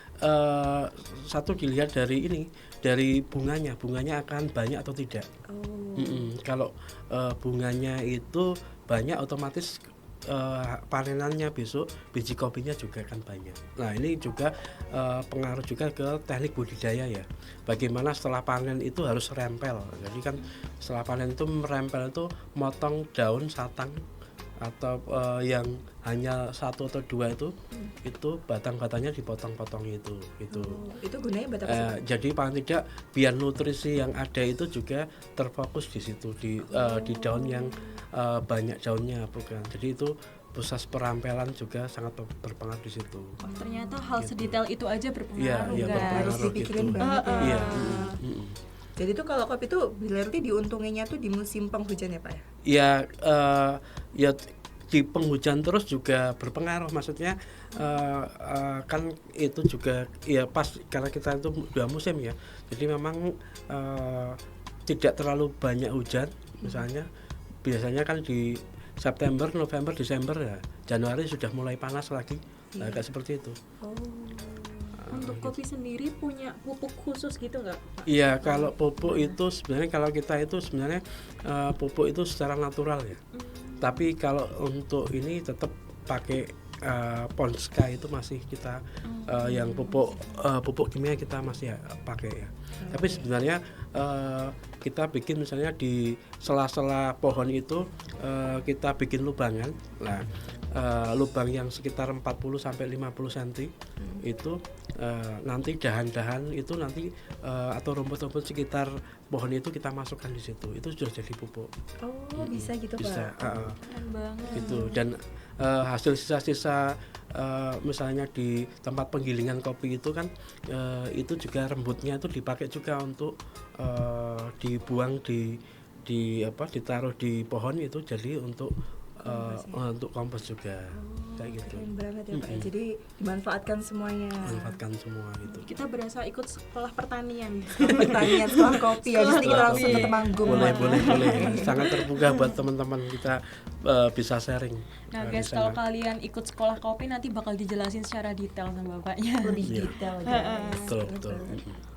satu dilihat dari bunganya akan banyak atau tidak. Kalau bunganya itu banyak, otomatis panenannya besok biji kopinya juga akan banyak. Nah ini juga pengaruh juga ke teknik budidaya ya. Bagaimana setelah panen itu harus rempel. Jadi kan setelah panen itu merempel itu motong daun satang atau yang hanya 1 atau 2 itu batang-batangnya dipotong-potong itu gitu. Itu gunanya buat apa sih, Pak? Jadi paling tidak biar nutrisi yang ada itu juga terfokus di situ di daun yang banyak daunnya, bukan. Jadi itu proses perampelan juga sangat berpengaruh di situ. Oh, ternyata hal sedetail itu aja berpengaruh, Iya, guys. berpengaruh Harus dipikirin gitu. banget ya. Iya. Jadi tuh kalau kopi tuh berarti diuntunginya tuh di musim penghujan ya, Pak ya? Ya di penghujan terus juga berpengaruh, maksudnya kan itu juga ya pas karena kita itu 2 musim ya, jadi memang tidak terlalu banyak hujan. Misalnya biasanya kan di September, November, Desember ya, Januari sudah mulai panas lagi, kayak seperti itu. Untuk kopi sendiri punya pupuk khusus gitu nggak, Pak? Iya, kalau pupuk itu sebenarnya kalau kita itu sebenarnya pupuk itu secara natural ya. Tapi kalau untuk ini tetap pakai Ponska itu masih kita yang pupuk kimia kita masih pakai ya. Tapi sebenarnya kita bikin misalnya di sela-sela pohon itu kita bikin lubangan. Nah, lubang yang sekitar 40 sampai 50 cm itu nanti dahan-dahan itu nanti atau rumput-rumput sekitar pohon itu kita masukkan di situ. Itu sudah jadi pupuk. Oh, bisa gitu, Bisa, Pak. Keren banget. gitu. Dan hasil sisa-sisa misalnya di tempat penggilingan kopi itu kan itu juga rembutnya itu dipakai juga untuk dibuang ditaruh di pohon itu jadi untuk kompos juga, kayak gitu. Keren banget ya, Pak. Jadi dimanfaatkan semuanya. Manfaatkan semua gitu. Kita berasa ikut sekolah pertanian. Pertanian setelah kopi ya, jadi kita langsung ke Temanggung. Boleh. Sangat terbuka buat teman-teman kita bisa sharing. Nah, di guys, sana. kalau kalian ikut sekolah kopi nanti bakal dijelasin secara detail sama bapaknya. Lebih detail guys. Betul.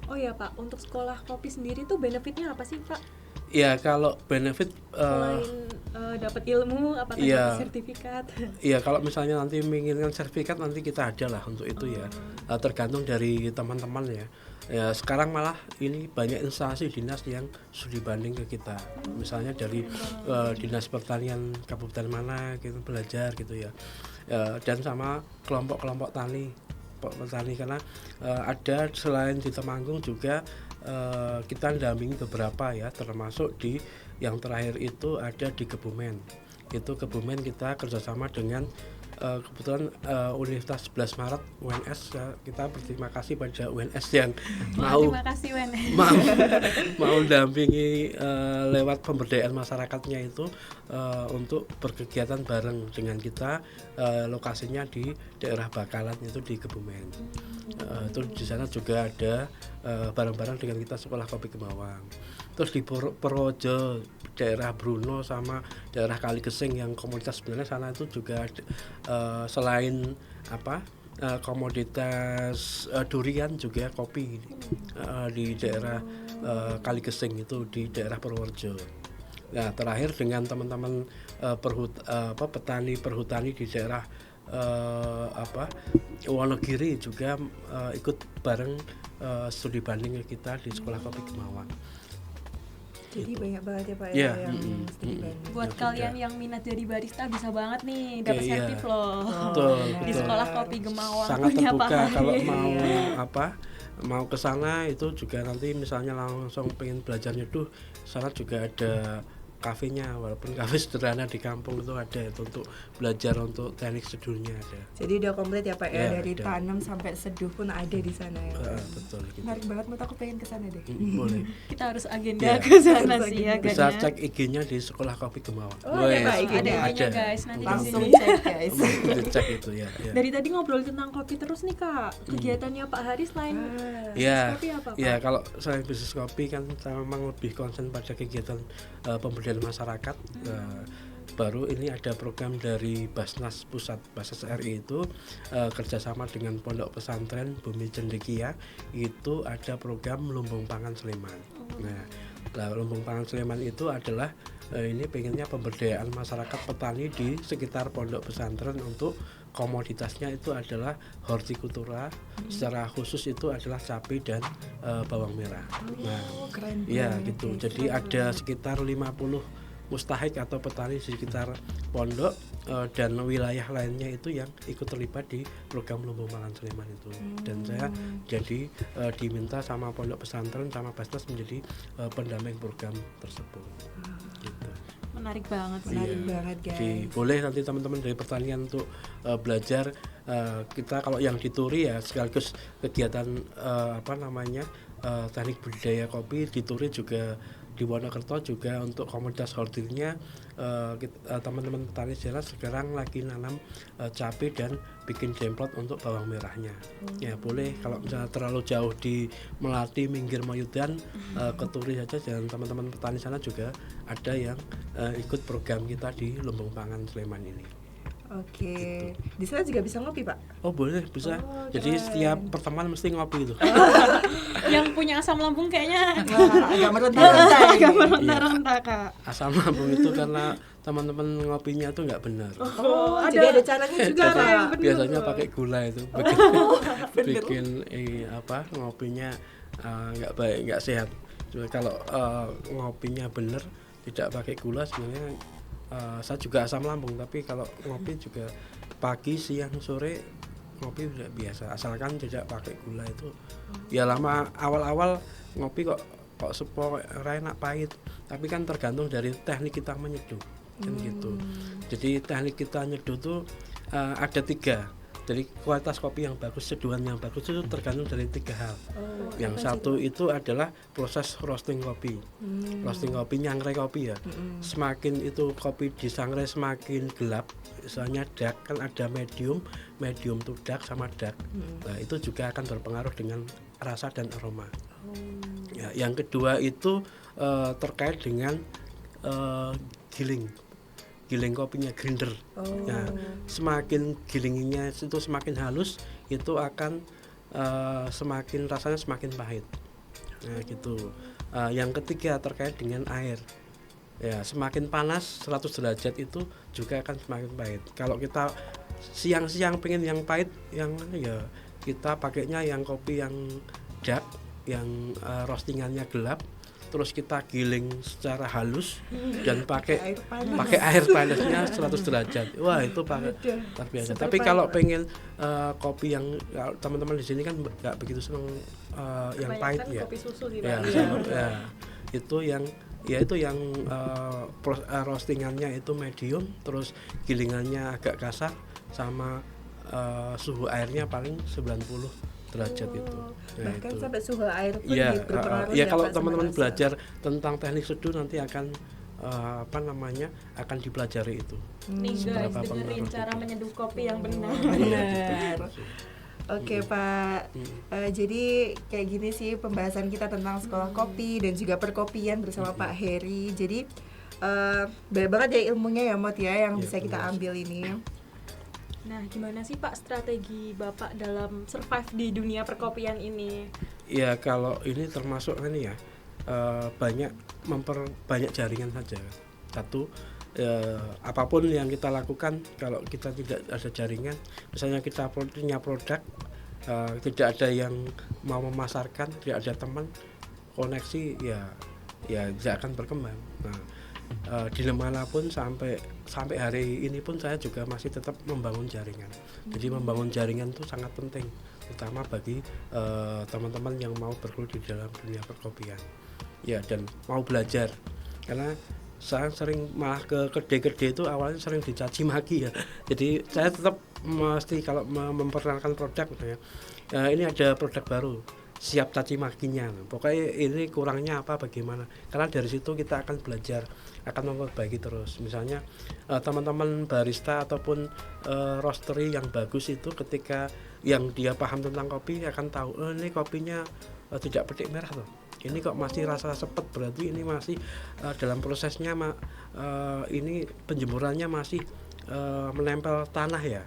Oh ya, Pak, untuk sekolah kopi sendiri tuh benefitnya apa sih, Pak? Ya kalau benefit Selain dapat ilmu, apakah iya. dapat sertifikat? Iya, kalau misalnya nanti menginginkan sertifikat nanti kita ada lah untuk itu ya. Tergantung dari teman-teman ya. Ya sekarang malah ini banyak instansi dinas yang studi banding ke kita. Misalnya dari dinas pertanian kabupaten mana gitu belajar gitu ya. Dan sama kelompok-kelompok petani karena ada selain di Temanggung juga kita dampingi beberapa ya, termasuk di yang terakhir itu ada di Kebumen. Itu Kebumen kita kerjasama dengan kebetulan Universitas 11 Maret UNS ya, kita berterima kasih pada UNS yang Terima kasih, Wen. mau dampingi lewat pemberdayaan masyarakatnya itu untuk berkegiatan bareng dengan kita, lokasinya di daerah Bakalan itu di Kebumen. Itu di sana juga ada bareng-bareng dengan kita sekolah kopi Gemawang. Terus di Purworejo daerah Bruno sama daerah Kaligesing yang komoditas sebenarnya sana itu juga selain komoditas durian juga kopi di daerah Kaligesing itu di daerah Purworejo. Nah terakhir dengan teman-teman petani perhutani di daerah Wonogiri juga ikut bareng studi banding kita di sekolah kopi Gemawang. Jadi Gitu. banyak banget ya, Pak Iya, ya yang studi banding. Buat Ya, kalian sudah. yang minat jadi barista bisa banget nih dapat Iya. sertif loh. Betul, Di betul. sekolah kopi Gemawang Sangat punya terbuka Pak kalau Hari. mau ke sana itu juga nanti misalnya langsung pengen belajar nyeduh, sana juga ada kafenya, walaupun kafe sederhana di kampung itu ada itu untuk belajar untuk teknik seduhnya ada. Jadi udah komplit ya, Pak ya, Ya, dari udah. tanam sampai seduh pun ada di sana ya. Betul gitu. Menarik banget, menurut aku pengen ke sana deh. Boleh. Kita harus agenda Iya. ke sana Harus sih ya, agenda. Bisa guys. cek IG-nya di sekolah kopi Gemawang. Oh, ada, Pak, IG-nya. Ada IG-nya, Ada. guys, nanti di Langsung sini. cek guys. Dicek itu ya. Dari tadi ngobrol tentang kopi terus nih, Kak. Kegiatannya Pak Hari selain Ya, kopi apa, Pak? ya kalau selain bisnis kopi kan saya memang lebih konsen pada kegiatan pemberdayaan masyarakat. Baru ini ada program dari Basnas RI itu kerjasama dengan Pondok Pesantren Bumi Cendekia, itu ada program Lumbung Pangan Sleman. Nah, Lumbung Pangan Sleman itu adalah ini pengennya pemberdayaan masyarakat petani di sekitar Pondok Pesantren untuk komoditasnya itu adalah hortikultura, secara khusus itu adalah cabai dan bawang merah. Nah, Keren ya banget, gitu. guys. Jadi ada sekitar 50 mustahik atau petani di sekitar pondok dan wilayah lainnya itu yang ikut terlibat di program Lumbung Pangan Sleman itu. Dan saya jadi diminta sama pondok pesantren sama Basnas menjadi pendamping program tersebut. Gitu. Menarik banget sih. Menarik banget guys. Jadi boleh nanti teman-teman dari pertanian untuk belajar. Kita kalau yang di Turi ya sekaligus kegiatan teknik budidaya kopi di Turi, juga di Wonokerto juga untuk komunitas holdingnya teman-teman petani jelas sekarang lagi nanam cabai dan bikin demplot untuk bawang merahnya. Ya boleh kalau misalnya terlalu jauh di Melati, Minggir, Mayudan, ke Turi saja, dan teman-teman petani sana juga ada yang ikut program kita di Lumbung Pangan Sleman ini. Oke, di sana juga bisa ngopi Pak? Oh boleh, bisa. Jadi setiap pertemuan mesti ngopi itu. Yang punya asam lambung kayaknya Agak meronta-ronta ya. agak meronta-ronta Kak. Asam lambung itu karena teman-teman ngopinya tuh nggak benar. Oh, jadi ada caranya juga Pak. Biasanya pakai gula itu, bikin ngopinya nggak baik, nggak sehat. Cuma kalau ngopinya benar, tidak pakai gula, sebenarnya saya juga asam lambung, tapi kalau ngopi juga pagi, siang, sore ngopi udah biasa, asalkan tidak pakai gula itu. Ya lama awal-awal ngopi kok sepo enak pahit, tapi kan tergantung dari teknik kita menyeduh kan gitu. Jadi teknik kita nyeduh tuh ada 3. Jadi kualitas kopi yang bagus, seduhan yang bagus itu tergantung dari 3 hal. Yang satu itu adalah proses roasting kopi. Roasting kopi, nyangrai kopi ya. Semakin itu kopi disangrai semakin gelap, misalnya dark, kan ada medium to dark sama dark. Nah, itu juga akan berpengaruh dengan rasa dan aroma. Ya, yang kedua itu terkait dengan giling kopinya, grinder. Nah, semakin gilinginya itu semakin halus, itu akan semakin rasanya semakin pahit. Nah, gitu. Yang ketiga terkait dengan air. Ya, semakin panas 100 derajat itu juga akan semakin pahit. Kalau kita siang-siang pengen yang pahit, yang ya kita pakainya yang kopi yang dark, yang roastingannya gelap, terus kita giling secara halus dan pakai air panasnya 100 derajat. Wah, itu luar biasa. Tapi kalau pengen kopi yang teman-teman di sini kan nggak begitu seneng yang pahit ya. Kopi susu sih, Ya, itu yang roastingannya itu medium, terus gilingannya agak kasar, sama suhu airnya paling 90 derajat itu. Nah, Bahkan itu. sampai suhu air pun Ya, berpengaruh ya kalau Pak, teman-teman sama rasa. belajar tentang teknik seduh nanti akan akan dipelajari itu. Nih guys, Seberapa dengerin pengaruh cara itu. menyeduh kopi yang benar. Benar. Oke Pak, jadi kayak gini sih pembahasan kita tentang sekolah kopi dan juga perkopian bersama Pak Heri. Jadi banyak banget ya ilmunya ya Mot ya yang bisa kita ambil ini. Nah, gimana sih Pak strategi Bapak dalam survive di dunia perkopian ini? Ya kalau ini termasuk ini ya banyak memperbanyak jaringan saja. Satu, apapun yang kita lakukan, kalau kita tidak ada jaringan, misalnya kita punya produk, tidak ada yang mau memasarkan, tidak ada teman, koneksi, ya tidak akan berkembang. Nah, di mana pun sampai hari ini pun saya juga masih tetap membangun jaringan. Jadi membangun jaringan itu sangat penting, terutama bagi teman-teman yang mau bergelut di dalam dunia perkopian. Ya, dan mau belajar, karena saya sering malah ke kedai-kedai itu awalnya sering dicaci maki ya. Jadi saya tetap mesti kalau memperkenalkan produk ya, ini ada produk baru, siap caci makinya. Pokoknya ini kurangnya apa, bagaimana. Karena dari situ kita akan belajar, akan memperbaiki terus. Misalnya teman-teman barista ataupun roastery yang bagus itu ketika yang dia paham tentang kopi akan tahu, ini kopinya tidak petik merah loh. Ini kok masih rasa sepet, berarti ini masih dalam prosesnya ini penjemurannya masih menempel tanah ya.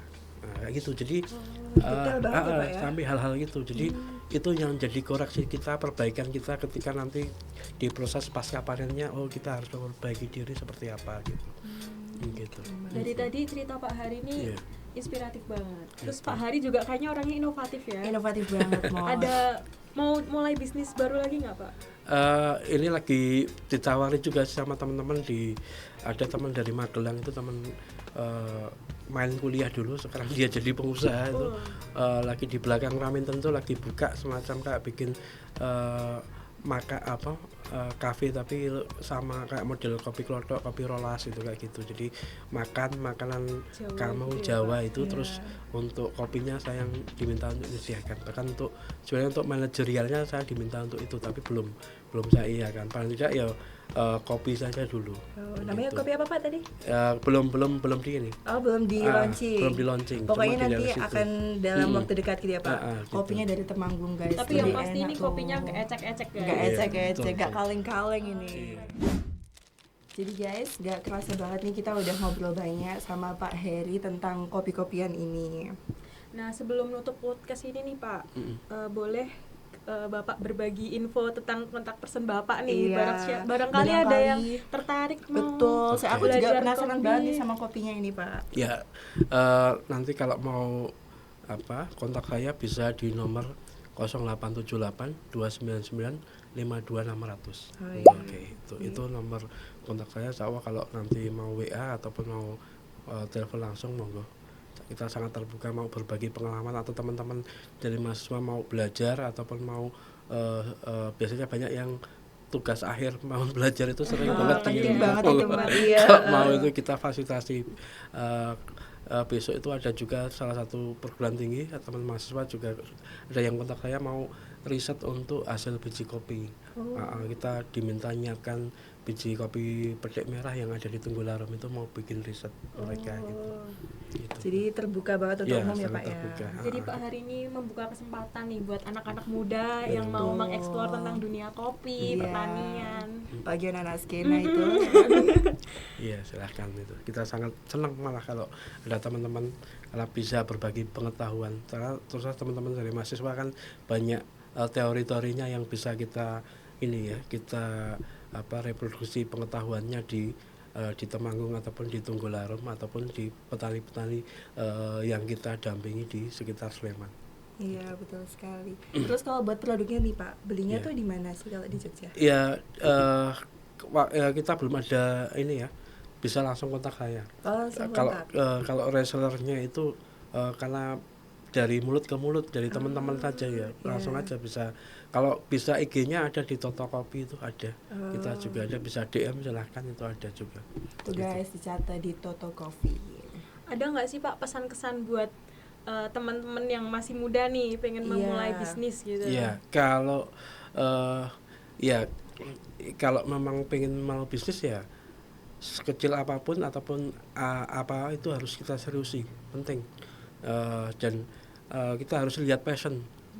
Kayak gitu. Jadi sampai hal-hal gitu. Jadi itu yang jadi koreksi kita, perbaikan kita ketika nanti di proses pasca panennya, kita harus memperbaiki diri seperti apa gitu. Gitu. Dari tadi cerita Pak Hari ini inspiratif banget. Terus Pak Hari juga kayaknya orangnya inovatif ya. Inovatif banget Mot. Ada mau mulai bisnis baru lagi nggak Pak? Ini lagi ditawari juga sama teman-teman ada teman dari Magelang itu, teman main kuliah dulu, sekarang dia jadi pengusaha itu. Lagi di belakang Raminten tuh lagi buka semacam kayak bikin kafe tapi sama kayak model kopi klothok, kopi rolas itu kayak gitu. Jadi makanan Jawa itu terus untuk kopinya saya yang diminta untuk disediakan. Bahkan untuk sebenarnya untuk manajerialnya saya diminta untuk itu, tapi belum saya iakan. Paling tidak ya kopi saja dulu. Namanya gitu. kopi apa Pak tadi? Belum di ini. Belum di launching. Belum di launching. Pokoknya nanti akan dalam waktu dekat gitu ya Pak. Gitu. Kopinya dari Temanggung guys. Tapi yang pasti ini kopinya nggak ecek-ecek guys. Nggak ecek-ecek, nggak kaleng-kaleng ini. Jadi guys, nggak kerasa banget nih kita udah ngobrol banyak sama Pak Heri tentang kopi-kopian ini. Nah sebelum nutup podcast ini nih Pak, boleh Bapak berbagi info tentang kontak person Bapak nih. Barangkali ada yang tertarik mau. Betul, aku juga penasaran kopi. banget nih sama kopinya ini Pak. Ya, nanti kalau mau kontak saya bisa di nomor 0878 299 52600. Oke, itu nomor kontak saya. Insya Allah kalau nanti mau WA ataupun mau telepon langsung monggo. Kita sangat terbuka mau berbagi pengalaman atau teman-teman dari mahasiswa mau belajar ataupun mau biasanya banyak yang tugas akhir mau belajar itu sering banget penting banget itu Mbak. Mau itu kita fasilitasi. Besok itu ada juga salah satu perguruan tinggi teman mahasiswa juga ada yang kontak saya mau riset untuk hasil biji kopi. Kita diminta nyiapkan biji kopi petik merah yang ada di Tunggularum itu mau bikin riset mereka gitu. Jadi terbuka banget untuk umum ya Pak terbuka. ya. Jadi Pak hari ini membuka kesempatan nih buat anak-anak muda yang mau mengeksplor tentang dunia kopi, pertanian. Bagian anak skena itu. Iya silahkan itu. Kita sangat senang malah kalau ada teman-teman kalau bisa berbagi pengetahuan. Karena terus teman-teman dari mahasiswa kan banyak teori-teorinya yang bisa kita reproduksi pengetahuannya di Temanggung ataupun di Tunggularum ataupun di petani-petani yang kita dampingi di sekitar Sleman. Iya betul sekali. Terus kalau buat produknya nih Pak, belinya tuh di mana sih kalau di Jogja? Ya kita belum ada ini ya, bisa langsung kontak saya. Kalau resellernya itu karena dari mulut ke mulut dari teman-teman saja ya, langsung aja bisa. Kalau bisa IG-nya ada di Toto Kopi itu ada. Kita juga ada, bisa DM silahkan itu ada juga. Tuh guys, dicatat di Toto Coffee. Ada nggak sih Pak pesan-kesan buat teman-teman yang masih muda nih pengen memulai bisnis gitu? Iya, kalau kalau memang pengen mau bisnis ya sekecil apapun ataupun apa itu harus kita seriusi, penting. Dan kita harus lihat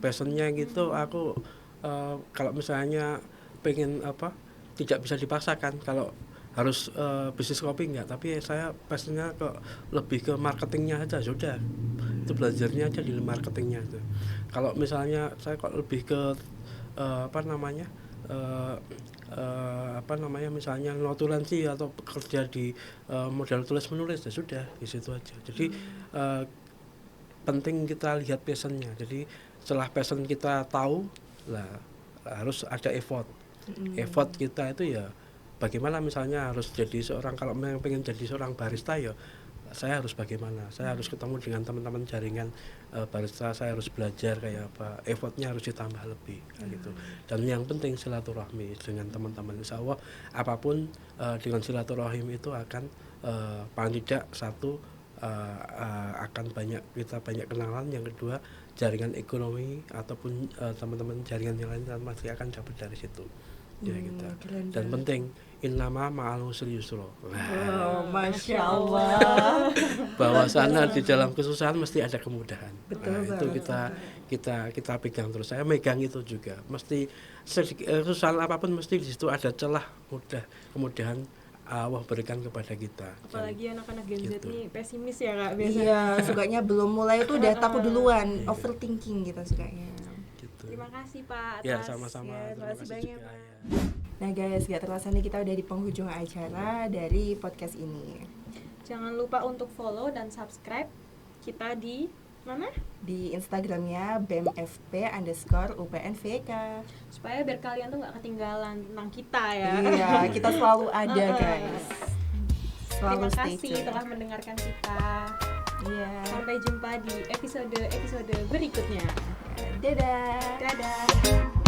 passionnya gitu. Aku kalau misalnya pengen tidak bisa dipaksakan kalau harus bisnis kopi enggak, tapi saya passionnya lebih ke marketingnya aja sudah, itu belajarnya aja di marketingnya itu. Kalau misalnya saya kok lebih ke misalnya notulensi atau kerja di modal tulis menulis ya sudah di situ aja. Jadi penting kita lihat passionnya. Jadi setelah passion kita tahu lah harus ada effort. Effort kita itu ya bagaimana misalnya harus jadi seorang, kalau memang pengen jadi seorang barista ya saya harus bagaimana, saya harus ketemu dengan teman-teman jaringan barista, saya harus belajar kayak apa, effortnya harus ditambah lebih gitu. Dan yang penting silaturahmi dengan teman-teman. Insya Allah apapun dengan silaturahim itu akan paling tidak satu akan kita banyak kenalan, yang kedua jaringan ekonomi ataupun teman-teman jaringan yang lain masih akan dapat dari situ. Kita. Dan penting innama ma'al usri yusra. Masya Allah. Bahwa sana di dalam kesusahan mesti ada kemudahan. Betul, itu kita pegang terus. Saya megang itu juga. Mesti kesusahan apapun mesti di situ ada celah kemudahan Allah berikan kepada kita. Apalagi anak-anak Gen Z gitu. nih pesimis ya Kak biasanya. Iya, sukanya belum mulai itu udah takut duluan, overthinking kita sukanya. Gitu. Terima kasih Pak Ya, atas sama-sama. Terima kasih banyak juga, Pak. ya. Nah guys, gak terasa nih kita udah di penghujung acara dari podcast ini. Jangan lupa untuk follow dan subscribe kita di mana? Di Instagramnya BEMFP_UPNVK. Supaya biar kalian tuh nggak ketinggalan tentang kita ya. Iya, kita selalu ada guys. Selalu Terima stay kasih tune. telah mendengarkan kita. Iya. Sampai jumpa di episode berikutnya. Dadah. Dadah.